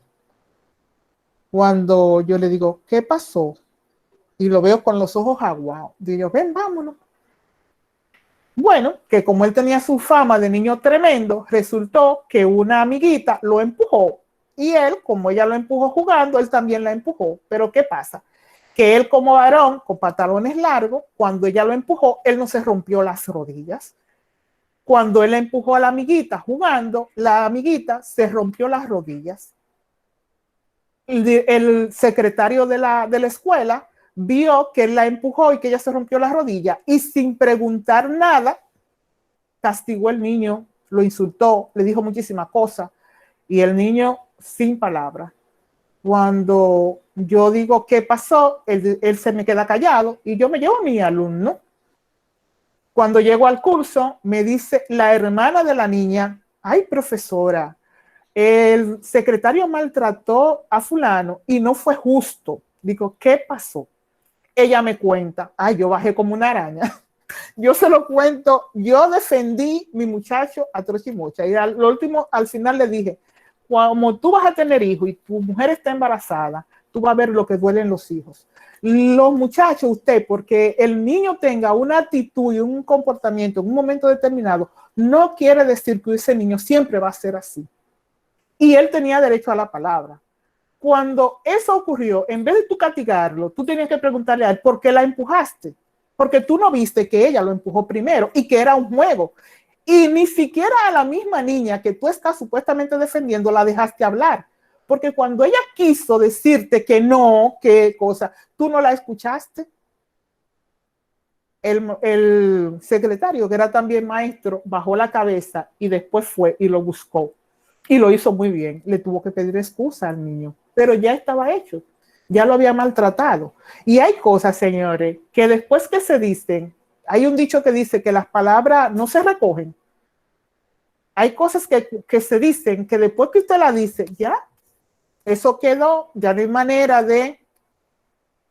Cuando yo le digo, ¿qué pasó? Y lo veo con los ojos aguados. Digo, ven, vámonos. Bueno, que como él tenía su fama de niño tremendo, resultó que una amiguita lo empujó. Y él, como ella lo empujó jugando, él también la empujó. Pero ¿qué pasa? Que él como varón, con pantalones largos, cuando ella lo empujó, él no se rompió las rodillas. Cuando él empujó a la amiguita jugando, la amiguita se rompió las rodillas. El secretario de la escuela vio que él la empujó y que ella se rompió la rodilla y sin preguntar nada, castigó al niño, lo insultó, le dijo muchísimas cosas y el niño sin palabras. Cuando yo digo qué pasó, él se me queda callado y yo me llevo a mi alumno. Cuando llego al curso, me dice la hermana de la niña, ay, profesora, el secretario maltrató a fulano y no fue justo. Digo, ¿qué pasó? Ella me cuenta, ay, yo bajé como una araña. Yo se lo cuento, yo defendí mi muchacho a trocha y mocha. Y lo último, al final le dije, como tú vas a tener hijos y tu mujer está embarazada, tú vas a ver lo que duelen los hijos. Los muchachos, usted, porque el niño tenga una actitud y un comportamiento en un momento determinado, no quiere decir que ese niño siempre va a ser así. Y él tenía derecho a la palabra. Cuando eso ocurrió, en vez de tú castigarlo, tú tenías que preguntarle a él por qué la empujaste. Porque tú no viste que ella lo empujó primero y que era un juego. Y ni siquiera a la misma niña que tú estás supuestamente defendiendo la dejaste hablar. Porque cuando ella quiso decirte que no, qué cosa, tú no la escuchaste. El secretario, que era también maestro, bajó la cabeza y después fue y lo buscó. Y lo hizo muy bien. Le tuvo que pedir excusa al niño, pero ya estaba hecho. Ya lo había maltratado. Y hay cosas, señores, que después que se dicen, hay un dicho que dice que las palabras no se recogen. Hay cosas que se dicen que después que usted la dice, ya, eso quedó, ya no hay manera de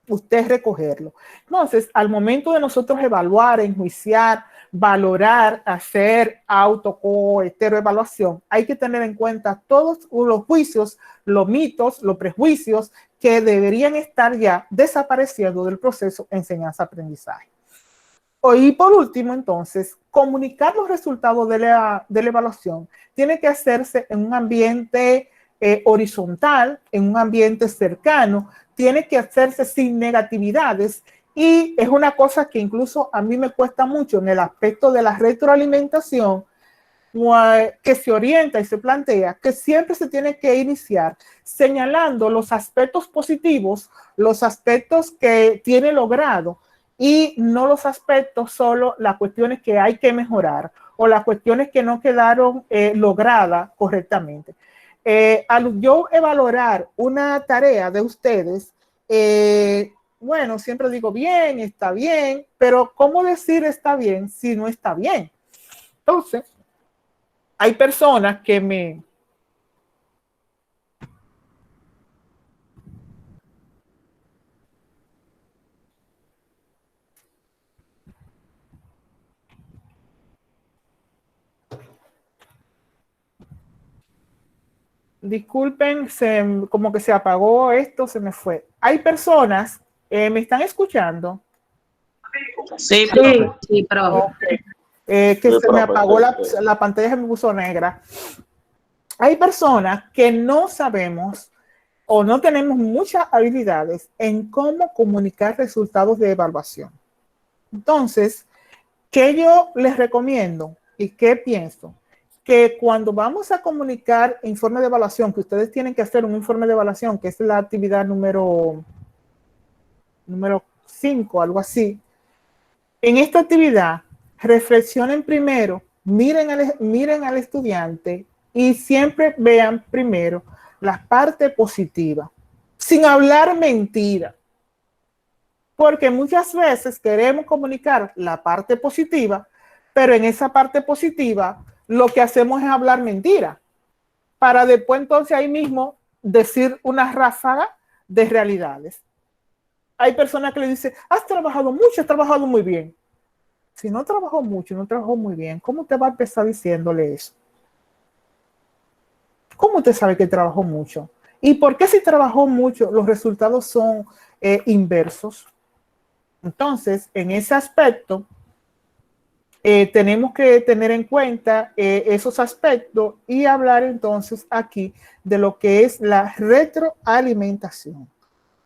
usted recogerlo. Entonces, al momento de nosotros evaluar, enjuiciar, valorar, hacer autocoevaluación, hay que tener en cuenta todos los juicios, los mitos, los prejuicios que deberían estar ya desapareciendo del proceso enseñanza-aprendizaje. Y por último, entonces, comunicar los resultados de la evaluación tiene que hacerse en un ambiente horizontal, en un ambiente cercano, tiene que hacerse sin negatividades y es una cosa que incluso a mí me cuesta mucho en el aspecto de la retroalimentación, que se orienta y se plantea que siempre se tiene que iniciar señalando los aspectos positivos, los aspectos que tiene logrado y no los aspectos solo las cuestiones que hay que mejorar o las cuestiones que no quedaron logradas correctamente. Al yo evaluar una tarea de ustedes, bueno, siempre digo bien, está bien, pero ¿cómo decir está bien si no está bien? Entonces, hay personas que me... Disculpen, como que se apagó esto, se me fue. Hay personas, ¿me están escuchando? Sí, Sí, pero Okay. Que se me apagó la pantalla, se me puso negra. Hay personas que no sabemos o no tenemos muchas habilidades en cómo comunicar resultados de evaluación. Entonces, ¿qué yo les recomiendo y qué pienso? Que cuando vamos a comunicar informe de evaluación, que ustedes tienen que hacer un informe de evaluación, que es la actividad número 5, algo así. En esta actividad, reflexionen primero, miren al estudiante y siempre vean primero la parte positiva, sin hablar mentira. Porque muchas veces queremos comunicar la parte positiva, pero en esa parte positiva lo que hacemos es hablar mentira, para después entonces ahí mismo decir una ráfaga de realidades. Hay personas que le dicen, has trabajado mucho, has trabajado muy bien. Si no trabajó mucho, no trabajó muy bien, ¿cómo te va a empezar diciéndole eso? ¿Cómo usted sabe que trabajó mucho? ¿Y por qué si trabajó mucho los resultados son inversos? Entonces, en ese aspecto, tenemos que tener en cuenta esos aspectos y hablar entonces aquí de lo que es la retroalimentación.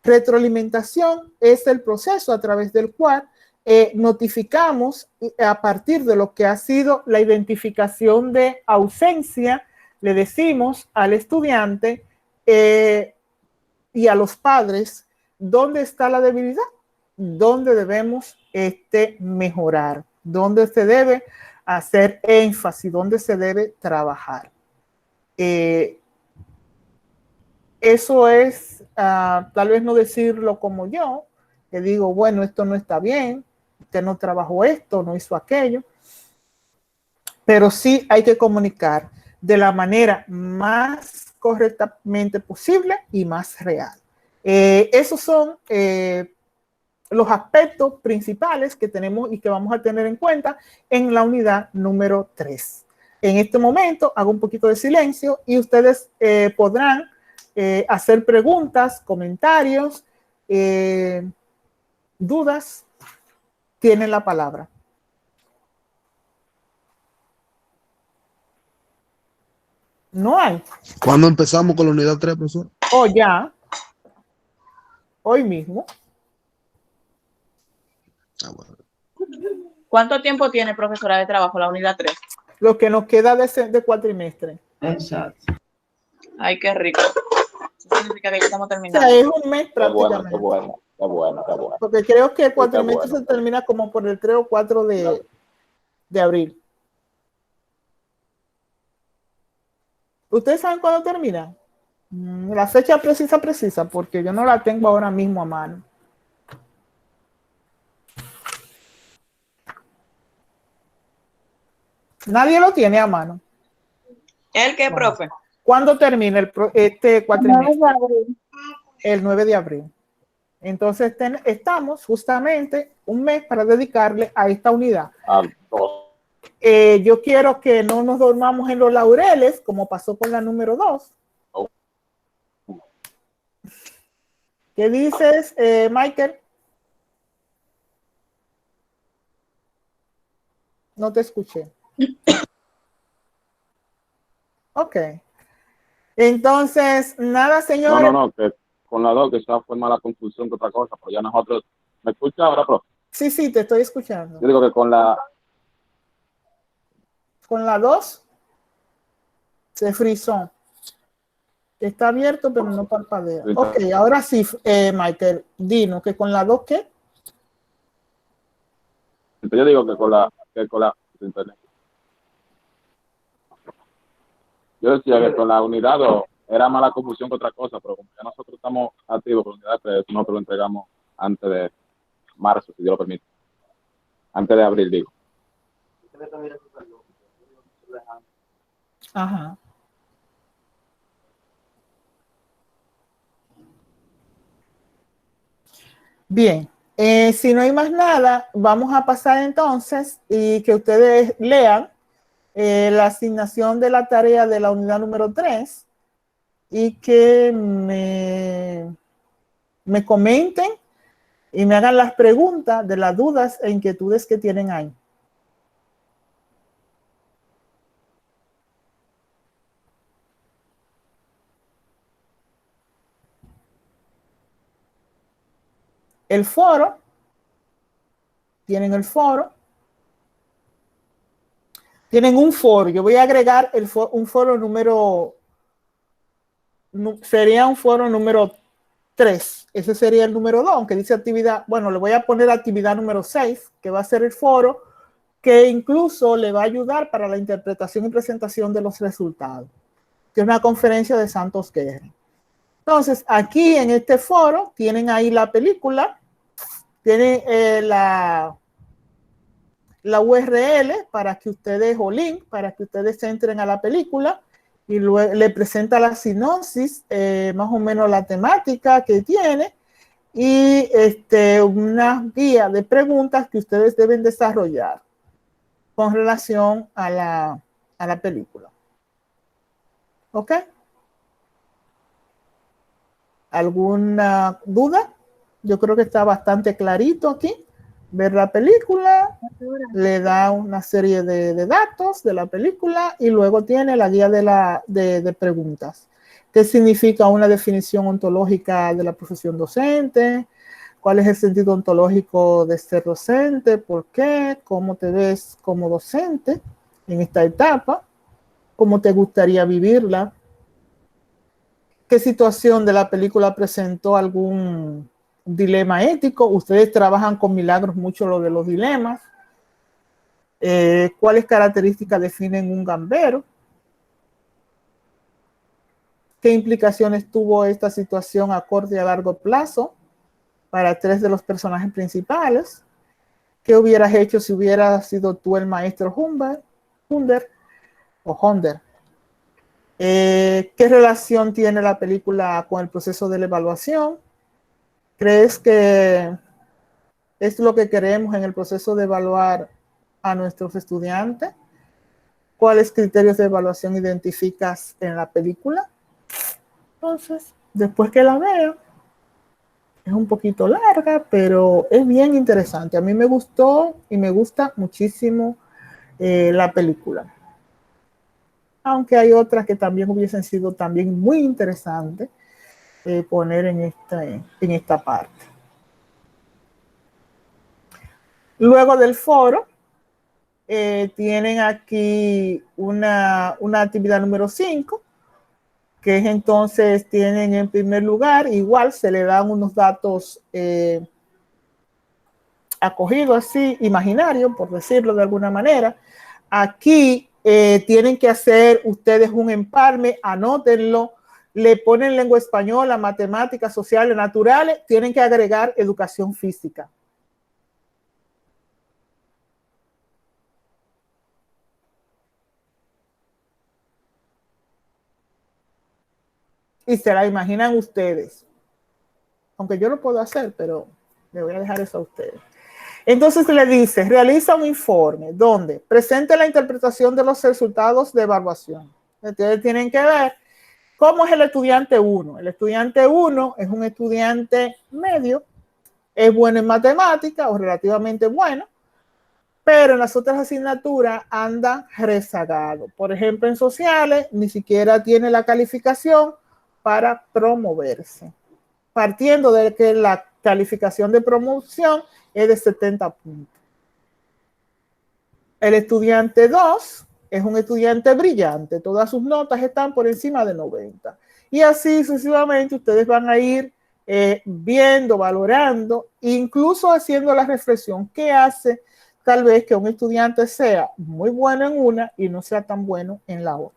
Retroalimentación es el proceso a través del cual notificamos a partir de lo que ha sido la identificación de ausencia, le decimos al estudiante y a los padres dónde está la debilidad, dónde debemos mejorar, dónde se debe hacer énfasis, dónde se debe trabajar. Eso es, tal vez no decirlo como yo, que digo, bueno, esto no está bien, usted no trabajó esto, no hizo aquello, pero sí hay que comunicar de la manera más correctamente posible y más real. Esos son los aspectos principales que tenemos y que vamos a tener en cuenta en la unidad número 3. En este momento hago un poquito de silencio y ustedes podrán hacer preguntas, comentarios, dudas. Tienen la palabra. No hay. ¿Cuándo empezamos con la unidad 3, profesor? O ya. Hoy mismo. Bueno. ¿Cuánto tiempo tiene, profesora, de trabajo la unidad 3? Lo que nos queda de cuatrimestre. Exacto. Ay, qué rico. Eso significa que ya estamos O terminando. sea, es un mes Qué bueno, prácticamente. qué bueno, qué bueno, qué bueno. Porque creo que el cuatrimestre bueno. se termina como por el 3 o 4 de abril. ¿Ustedes saben cuándo termina? La fecha precisa, porque yo no la tengo ahora mismo a mano. Nadie lo tiene a mano. ¿El qué, profe? ¿Cuándo termina este cuatrimestre? El 9 de abril. Entonces estamos justamente un mes para dedicarle a esta unidad. Yo quiero que no nos dormamos en los laureles, como pasó con la número 2. ¿Qué dices, Michael? No te escuché. Ok. Entonces, nada, señores. No, que con la 2 quizás fue más la confusión que otra cosa, pero ya nosotros... ¿Me escucha ahora, profe? Sí, te estoy escuchando. Yo digo que con la... Con la 2 se frizó. Está abierto, pero no parpadea. Ok, ahora sí, Michael, dinos que con la 2, ¿qué? Yo digo que con la internet. Yo decía que con la unidad 2 era más la confusión que otra cosa, pero como ya nosotros estamos activos con la unidad 3, nosotros lo entregamos antes de marzo, si Dios lo permite. Antes de abril, digo. Ajá. Bien, si no hay más nada, vamos a pasar entonces y que ustedes lean la asignación de la tarea de la unidad número 3 y que me comenten y me hagan las preguntas de las dudas e inquietudes que tienen ahí. El foro, tienen el foro, tienen un foro. Yo voy a agregar un foro número, sería un foro número 3. Ese sería el número 2, aunque dice actividad. Bueno, le voy a poner actividad número 6, que va a ser el foro, que incluso le va a ayudar para la interpretación y presentación de los resultados, que es una conferencia de Santos Guerra. Entonces, aquí en este foro tienen ahí la película, tienen la URL para que ustedes, o link, para que ustedes entren a la película y luego le presenta la sinopsis, más o menos la temática que tiene y una guía de preguntas que ustedes deben desarrollar con relación a la película. ¿Ok? ¿Alguna duda? Yo creo que está bastante clarito aquí. Ver la película, le da una serie de datos de la película y luego tiene la guía de preguntas. ¿Qué significa una definición ontológica de la profesión docente? ¿Cuál es el sentido ontológico de ser docente? ¿Por qué? ¿Cómo te ves como docente en esta etapa? ¿Cómo te gustaría vivirla? ¿Qué situación de la película presentó algún dilema ético? Ustedes trabajan con Milagros mucho lo de los dilemas. ¿Cuáles características definen un gambero? ¿Qué implicaciones tuvo esta situación a corto y a largo plazo para 3 de los personajes principales? ¿Qué hubieras hecho si hubieras sido tú el maestro Hunder? ¿Qué relación tiene la película con el proceso de la evaluación? ¿Crees que es lo que queremos en el proceso de evaluar a nuestros estudiantes? ¿Cuáles criterios de evaluación identificas en la película? Entonces, después que la vean, es un poquito larga, pero es bien interesante. A mí me gustó y me gusta muchísimo la película. Aunque hay otras que también hubiesen sido también muy interesantes poner en esta parte. Luego del foro, tienen aquí una actividad número 5, que es entonces, tienen en primer lugar, igual se le dan unos datos acogidos así, imaginarios, por decirlo de alguna manera. Aquí tienen que hacer ustedes un empalme, anótenlo, le ponen lengua española, matemáticas, sociales, naturales, tienen que agregar educación física. Y se la imaginan ustedes. Aunque yo lo puedo hacer, pero le voy a dejar eso a ustedes. Entonces le dice, realiza un informe donde presente la interpretación de los resultados de evaluación. Ustedes tienen que ver cómo es el estudiante 1. El estudiante 1 es un estudiante medio, es bueno en matemáticas o relativamente bueno, pero en las otras asignaturas anda rezagado. Por ejemplo, en sociales ni siquiera tiene la calificación para promoverse, partiendo de que la calificación de promoción es de 70 puntos. El estudiante 2 es un estudiante brillante, todas sus notas están por encima de 90. Y así sucesivamente ustedes van a ir viendo, valorando, incluso haciendo la reflexión que hace tal vez que un estudiante sea muy bueno en una y no sea tan bueno en la otra.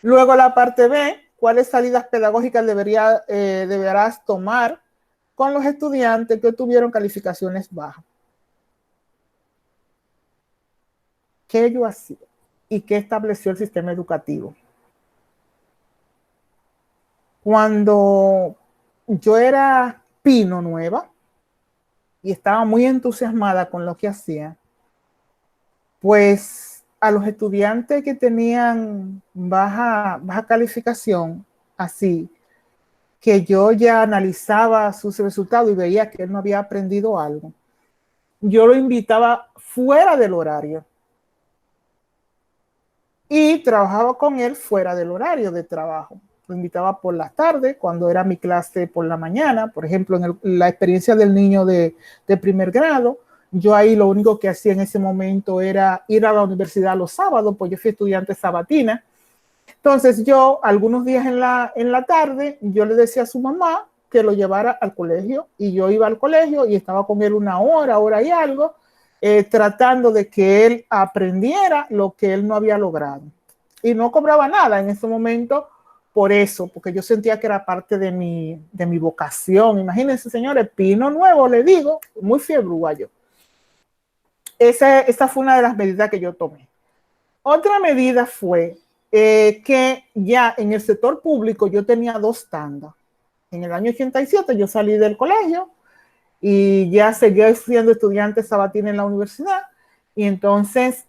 Luego la parte B, ¿cuáles salidas pedagógicas deberás tomar con los estudiantes que tuvieron calificaciones bajas? ¿Qué ello hacía? ¿Y qué estableció el sistema educativo? Cuando yo era pino nueva y estaba muy entusiasmada con lo que hacía, pues a los estudiantes que tenían baja calificación, así, que yo ya analizaba sus resultados y veía que él no había aprendido algo, yo lo invitaba fuera del horario y trabajaba con él fuera del horario de trabajo. Lo invitaba por las tardes, cuando era mi clase por la mañana, por ejemplo, en la experiencia del niño de primer grado. Yo ahí lo único que hacía en ese momento era ir a la universidad los sábados, pues yo fui estudiante sabatina. Entonces yo, algunos días en la tarde, yo le decía a su mamá que lo llevara al colegio, y yo iba al colegio y estaba con él una hora y algo, tratando de que él aprendiera lo que él no había logrado. Y no cobraba nada en ese momento por eso, porque yo sentía que era parte de mi vocación. Imagínense, señores, pino nuevo, le digo, muy fiebrúa yo. Esa fue una de las medidas que yo tomé. Otra medida fue que ya en el sector público yo tenía 2 tandas. En el año 87 yo salí del colegio y ya seguía siendo estudiante sabatina en la universidad. Y entonces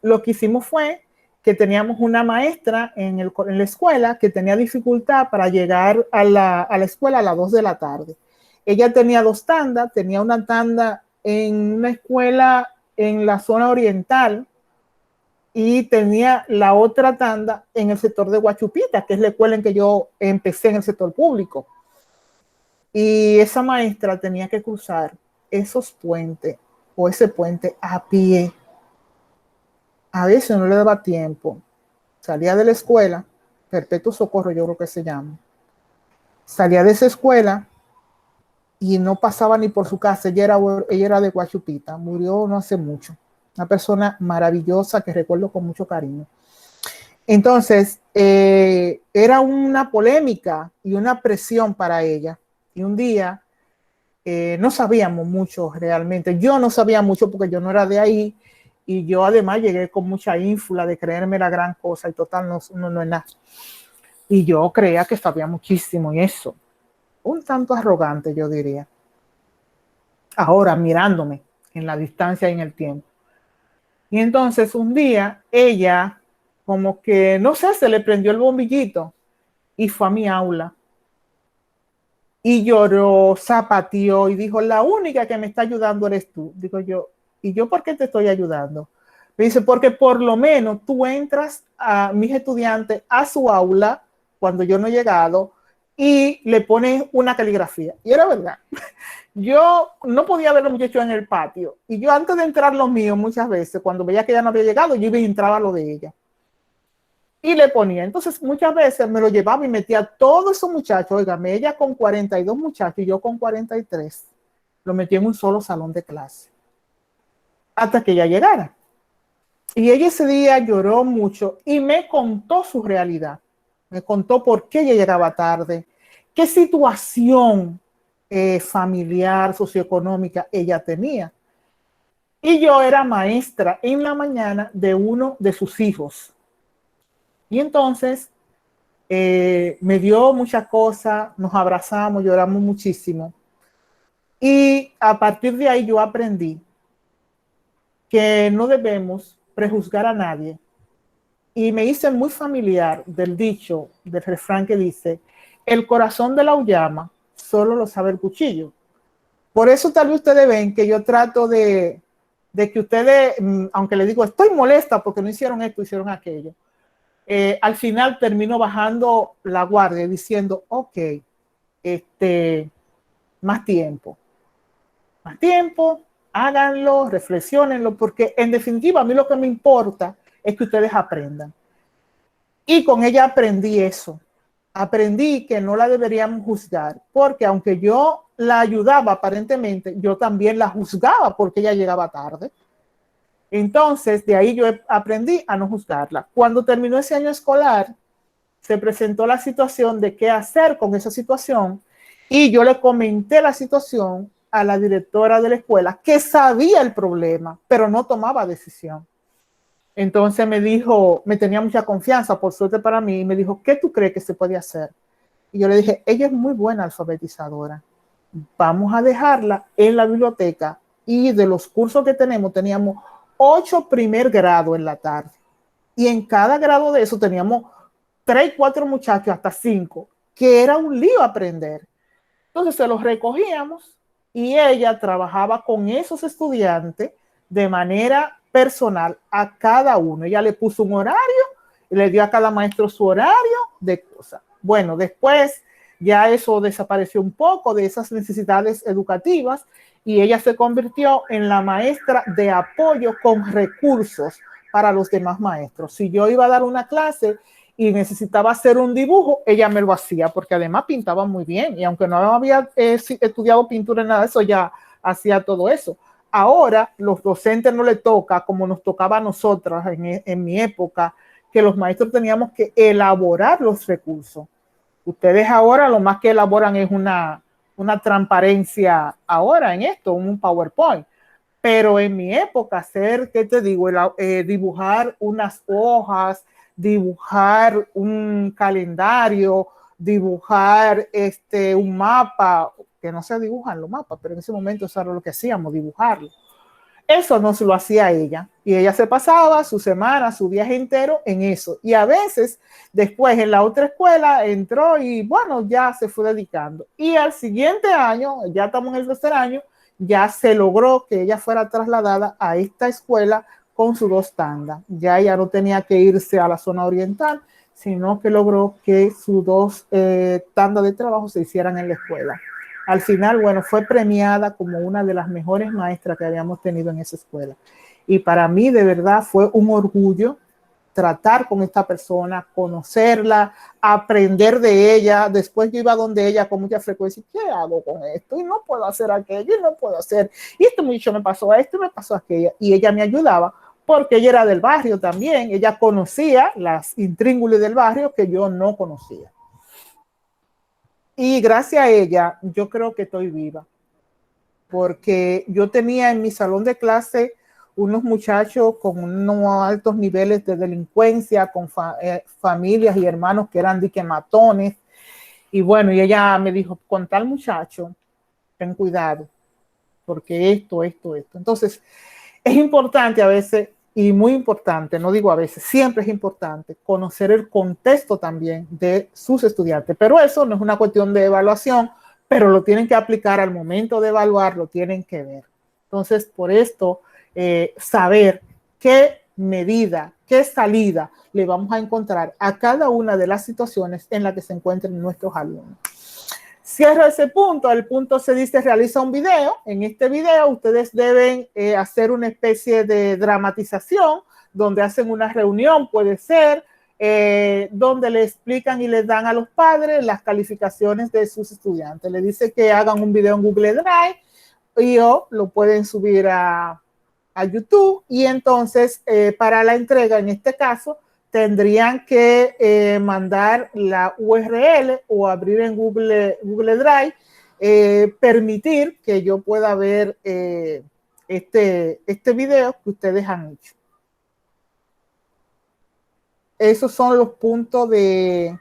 lo que hicimos fue que teníamos una maestra en la escuela que tenía dificultad para llegar a la escuela a las 2 de la tarde. Ella tenía 2 tandas, tenía una tanda en una escuela en la zona oriental y tenía la otra tanda en el sector de Guachupita, que es la escuela en que yo empecé en el sector público. Y esa maestra tenía que cruzar esos puentes o ese puente a pie. A veces no le daba tiempo. Salía de la escuela, Perpetuo Socorro yo creo que se llama. Salía de esa escuela y no pasaba ni por su casa. Ella era de Guachupita, murió no hace mucho. Una persona maravillosa que recuerdo con mucho cariño. Entonces, era una polémica y una presión para ella. Y un día no sabíamos mucho realmente. Yo no sabía mucho porque yo no era de ahí. Y yo además llegué con mucha ínfula de creerme la gran cosa y total no es nada. Y yo creía que sabía muchísimo y eso. Un tanto arrogante, yo diría. Ahora, mirándome en la distancia y en el tiempo. Y entonces un día ella, como que, no sé, se le prendió el bombillito y fue a mi aula. Y lloró, zapateó y dijo, la única que me está ayudando eres tú. Digo yo, ¿y yo por qué te estoy ayudando? Me dice, porque por lo menos tú entras a mis estudiantes a su aula cuando yo no he llegado y le pones una caligrafía. Y era verdad. Yo no podía ver a los muchachos en el patio. Y yo antes de entrar los míos muchas veces, cuando veía que ella no había llegado, yo iba y entraba a lo de ella. Y le ponía. Entonces muchas veces me lo llevaba y metía a todos esos muchachos, óigame, ella con 42 muchachos y yo con 43. Lo metí en un solo salón de clase. Hasta que ella llegara. Y ella ese día lloró mucho y me contó su realidad. Me contó por qué ella llegaba tarde, qué situación familiar, socioeconómica ella tenía. Y yo era maestra en la mañana de uno de sus hijos. Y entonces me dio muchas cosas, nos abrazamos, lloramos muchísimo. Y a partir de ahí yo aprendí que no debemos prejuzgar a nadie. Y me hice muy familiar del dicho, del refrán que dice, el corazón de la uyama solo lo sabe el cuchillo. Por eso tal vez ustedes ven que yo trato de que ustedes, aunque les digo, estoy molesta porque no hicieron esto, hicieron aquello. Al final termino bajando la guardia diciendo, ok, más tiempo, háganlo, reflexionenlo, porque en definitiva a mí lo que me importa es que ustedes aprendan. Y con ella aprendí eso. Aprendí que no la deberíamos juzgar, porque aunque yo la ayudaba aparentemente, yo también la juzgaba porque ella llegaba tarde. Entonces, de ahí yo aprendí a no juzgarla. Cuando terminó ese año escolar, se presentó la situación de qué hacer con esa situación y yo le comenté la situación a la directora de la escuela, que sabía el problema, pero no tomaba decisión. Entonces me dijo, me tenía mucha confianza, por suerte para mí, y me dijo, ¿qué tú crees que se puede hacer? Y yo le dije, ella es muy buena alfabetizadora. Vamos a dejarla en la biblioteca y de los cursos que teníamos 8 primer grado en la tarde. Y en cada grado de eso teníamos 3, 4 muchachos, hasta 5, que era un lío aprender. Entonces se los recogíamos y ella trabajaba con esos estudiantes de manera personal a cada uno. Ella le puso un horario y le dio a cada maestro su horario de cosas. Bueno, después ya eso desapareció un poco de esas necesidades educativas y ella se convirtió en la maestra de apoyo con recursos para los demás maestros. Si yo iba a dar una clase y necesitaba hacer un dibujo, ella me lo hacía, porque además pintaba muy bien, y aunque no había estudiado pintura en nada de eso, ya hacía todo eso. Ahora, los docentes no les toca, como nos tocaba a nosotras en mi época, que los maestros teníamos que elaborar los recursos. Ustedes ahora lo más que elaboran es una transparencia ahora en esto, un PowerPoint. Pero en mi época hacer, ¿qué te digo? Dibujar unas hojas, dibujar un calendario, dibujar un mapa, que no se dibujan los mapas, pero en ese momento eso era lo que hacíamos, dibujarlo. Eso no se lo hacía ella. Y ella se pasaba su semana, su viaje entero en eso. Y a veces, después en la otra escuela, entró y bueno, ya se fue dedicando. Y al siguiente año, ya estamos en el tercer año, ya se logró que ella fuera trasladada a esta escuela con sus 2 tandas. Ya ella no tenía que irse a la zona oriental, sino que logró que sus 2 tandas de trabajo se hicieran en la escuela. Al final, bueno, fue premiada como una de las mejores maestras que habíamos tenido en esa escuela. Y para mí, de verdad, fue un orgullo tratar con esta persona, conocerla, aprender de ella. Después yo iba donde ella con mucha frecuencia, ¿qué hago con esto? Y no puedo hacer aquello, y no puedo hacer. Y esto mucho me pasó a esto, me pasó a aquello. Y ella me ayudaba porque ella era del barrio también. Ella conocía las intríngulis del barrio que yo no conocía. Y gracias a ella, yo creo que estoy viva, porque yo tenía en mi salón de clase unos muchachos con unos altos niveles de delincuencia, con familias y hermanos que eran diquematones. Y bueno, y ella me dijo, con tal muchacho, ten cuidado, porque esto. Entonces, es importante a veces, y muy importante, no digo a veces, siempre es importante conocer el contexto también de sus estudiantes, pero eso no es una cuestión de evaluación, pero lo tienen que aplicar al momento de evaluar, lo tienen que ver. Entonces, por esto, saber qué medida, qué salida le vamos a encontrar a cada una de las situaciones en las que se encuentren nuestros alumnos. Cierro ese punto. El punto se dice realiza un video. En este video ustedes deben hacer una especie de dramatización donde hacen una reunión, puede ser, donde le explican y les dan a los padres las calificaciones de sus estudiantes. Le dice que hagan un video en Google Drive y o lo pueden subir a YouTube y entonces para la entrega, en este caso, tendrían que mandar la URL o abrir en Google Drive, permitir que yo pueda ver este video que ustedes han hecho. Esos son los puntos de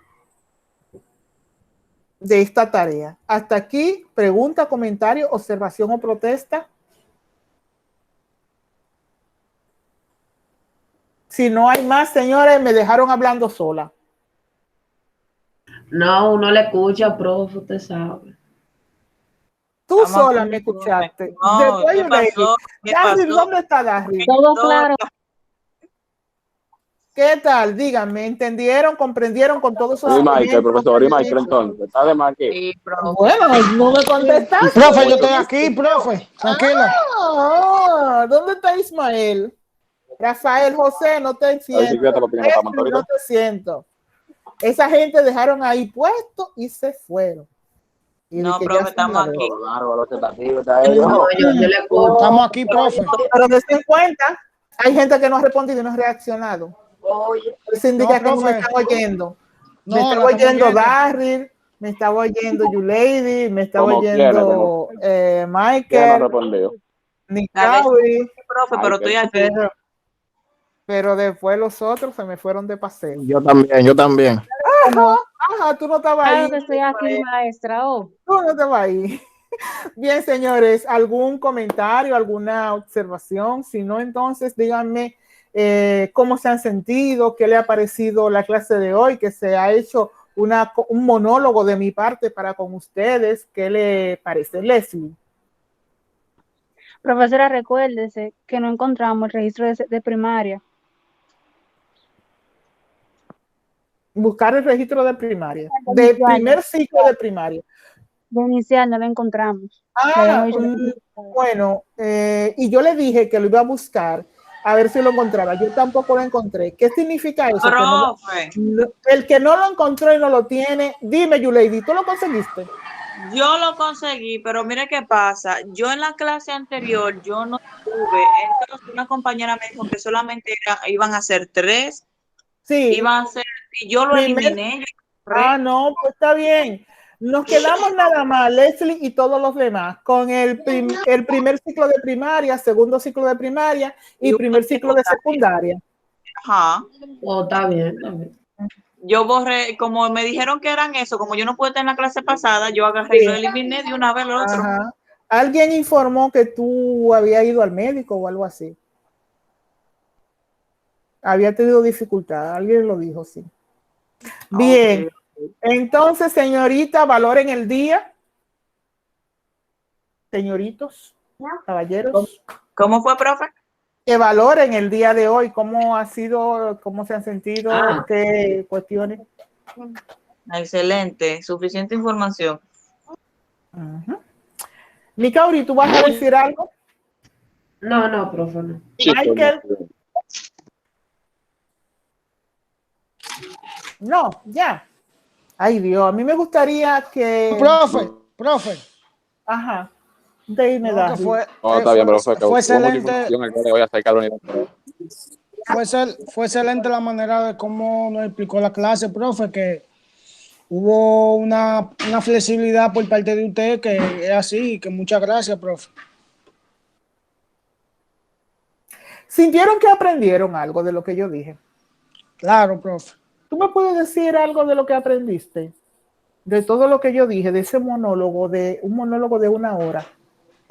esta tarea. Hasta aquí, pregunta, comentario, observación o protesta. Si no hay más, señores, me dejaron hablando sola. No, uno le escucha, profe, usted sabe. Tú Vamos sola a me escuchaste. No, Después ¿qué pasó? Darryl, ¿dónde está Darryl? Todo claro. ¿Qué tal? Díganme, ¿entendieron, comprendieron con todos esos Y Michael, ejemplos profesor, que y le he Michael, dicho? entonces, está de más aquí. Sí, profe. Bueno, no me contestaste. Profe, yo estoy aquí, profe. Tranquila. Ah, ¿dónde está Ismael? Rafael, José, no te La bicicleta siento. lo tiene que estar No ahorita. te siento. Esa gente dejaron ahí puesto y se fueron. Y No, de que profe, ya estamos son aquí. Claro, lo que está aquí, está No, yo le escucho. Estamos aquí, profe. Pero dense en cuenta, hay gente que no ha respondido y no ha reaccionado. Eso indica que no me profe. están oyendo. No, Me la estaba estamos oyendo oyendo. Darryl, me estaba oyendo Yulady, me estaba Como oyendo ¿Quién no Michael, respondió? Nikawi, Profe, pero estoy aquí. pero después los otros se me fueron de paseo. Yo también. Ajá, tú no estabas ahí. Claro que estoy aquí, maestra. Oh. Tú no estabas ahí. Bien, señores, ¿algún comentario, alguna observación? Si no, entonces díganme cómo se han sentido, qué le ha parecido la clase de hoy, que se ha hecho un monólogo de mi parte para con ustedes. ¿Qué le parece, Leslie? Profesora, recuérdese que no encontramos el registro de primaria. Buscar el registro de primaria, de primer ciclo de primaria. De inicial no lo encontramos. Ah, bueno, y yo le dije que lo iba a buscar a ver si lo encontraba. Yo tampoco lo encontré. ¿Qué significa eso? Profe. El que no lo encontró y no lo tiene, dime, Yulady, ¿tú lo conseguiste? Yo lo conseguí, pero mire qué pasa. Yo en la clase anterior, yo no tuve. Entonces una compañera me dijo que solamente iban a ser 3. Sí. Iban a ser, y yo lo eliminé. No, pues está bien. Nos quedamos nada más, Leslie y todos los demás, con el primer ciclo de primaria, segundo ciclo de primaria y primer ciclo de secundaria. Ajá. Oh, está bien, está bien. Yo borré, como me dijeron que eran eso, como yo no pude estar en la clase pasada, yo agarré y lo eliminé de una vez lo otro. Ajá. Alguien informó que tú habías ido al médico o algo así. Había tenido dificultad, alguien lo dijo, sí. Bien, entonces, señorita, valoren el día. Señoritos, caballeros. ¿Cómo fue, profe? Que valoren el día de hoy, cómo ha sido, cómo se han sentido, qué cuestiones. Excelente, suficiente información. Nicauri, ¿tú vas a decir algo? No, profe, no. Michael. No, ya. Ay, Dios, a mí me gustaría que... Profe. Ajá. Dime, No, que fue está bien, profe, que fue hubo mucha excelente. información el día de hoy acerca de la unidad 3. Fue excelente la manera de cómo nos explicó la clase, profe, que hubo una flexibilidad por parte de usted que es así, que muchas gracias, profe. ¿Sintieron que aprendieron algo de lo que yo dije? Claro, profe. ¿Tú me puedes decir algo de lo que aprendiste? De todo lo que yo dije, de ese monólogo, de un monólogo de 1 hora.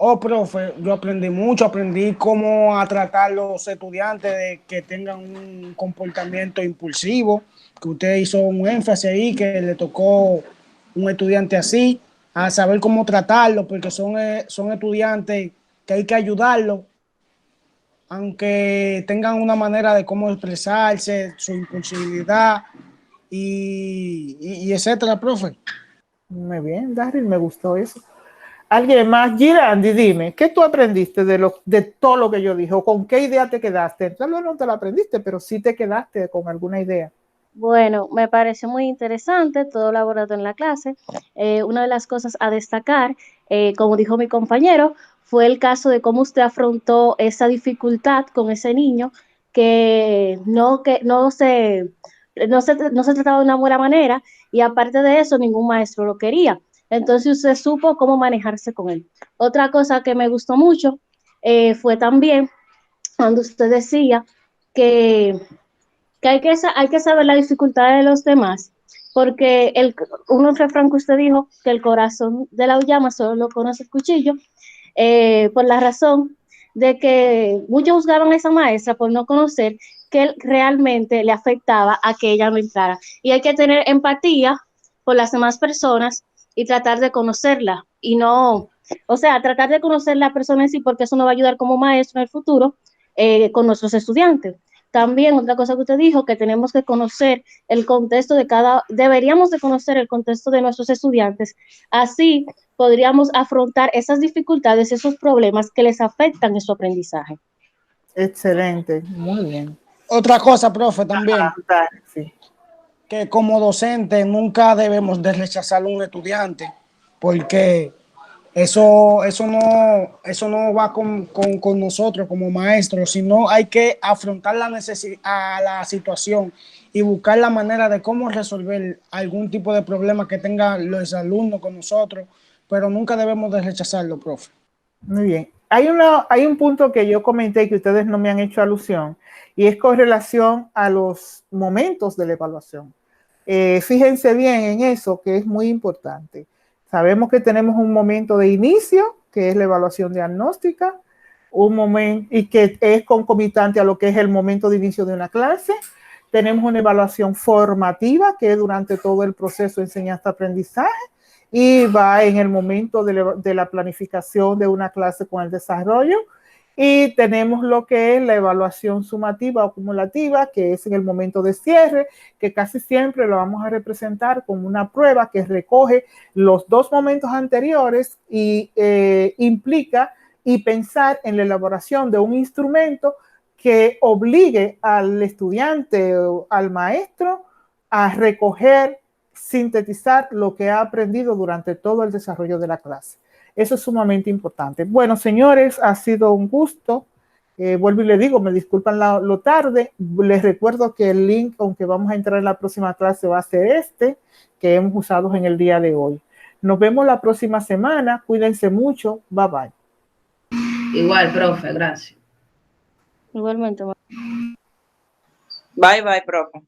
Oh, profe, yo aprendí mucho, aprendí cómo a tratar a los estudiantes de que tengan un comportamiento impulsivo, que usted hizo un énfasis ahí, que le tocó un estudiante así, a saber cómo tratarlo, porque son estudiantes que hay que ayudarlos, aunque tengan una manera de cómo expresarse, su impulsividad y etcétera, profe. Muy bien, Daryl, me gustó eso. ¿Alguien más? Girandi, dime, ¿qué tú aprendiste de todo lo que yo dije? ¿O con qué idea te quedaste? Tal vez no te la aprendiste, pero sí te quedaste con alguna idea. Bueno, me pareció muy interesante todo lo abordado en la clase. Una de las cosas a destacar, como dijo mi compañero, fue el caso de cómo usted afrontó esa dificultad con ese niño que no se trataba de una buena manera y aparte de eso ningún maestro lo quería. Entonces usted supo cómo manejarse con él. Otra cosa que me gustó mucho fue también cuando usted decía que hay que saber la dificultad de los demás, porque un refrán que usted dijo, que el corazón de la llama solo lo conoce el cuchillo, por la razón de que muchos juzgaban a esa maestra por no conocer que realmente le afectaba a que ella no entrara. Y hay que tener empatía por las demás personas y tratar de conocerla y no, o sea, tratar de conocer la persona en sí, porque eso nos va a ayudar como maestro en el futuro con nuestros estudiantes. También otra cosa que usted dijo, que tenemos que conocer el contexto deberíamos de conocer el contexto de nuestros estudiantes, así podríamos afrontar esas dificultades, esos problemas que les afectan en su aprendizaje. Excelente, muy bien. Otra cosa, profe, también, sí, que como docente nunca debemos de rechazar a un estudiante, porque eso no va con nosotros como maestros, sino hay que afrontar la situación y buscar la manera de cómo resolver algún tipo de problema que tengan los alumnos con nosotros, pero nunca debemos de rechazarlo, profe. Muy bien. Hay un punto que yo comenté que ustedes no me han hecho alusión y es con relación a los momentos de la evaluación. Fíjense bien en eso, que es muy importante. Sabemos que tenemos un momento de inicio, que es la evaluación diagnóstica, un momento y que es concomitante a lo que es el momento de inicio de una clase. Tenemos una evaluación formativa, que es durante todo el proceso de enseñanza-aprendizaje, y va en el momento de la planificación de una clase con el desarrollo. Y tenemos lo que es la evaluación sumativa o acumulativa, que es en el momento de cierre, que casi siempre lo vamos a representar como una prueba que recoge los 2 momentos anteriores y implica y pensar en la elaboración de un instrumento que obligue al estudiante o al maestro a recoger, sintetizar lo que ha aprendido durante todo el desarrollo de la clase. Eso es sumamente importante. Bueno, señores, ha sido un gusto. Vuelvo y les digo, me disculpan lo tarde. Les recuerdo que el link, aunque vamos a entrar en la próxima clase, va a ser este que hemos usado en el día de hoy. Nos vemos la próxima semana. Cuídense mucho. Bye, bye. Igual, profe, gracias. Igualmente. Bye, bye, profe.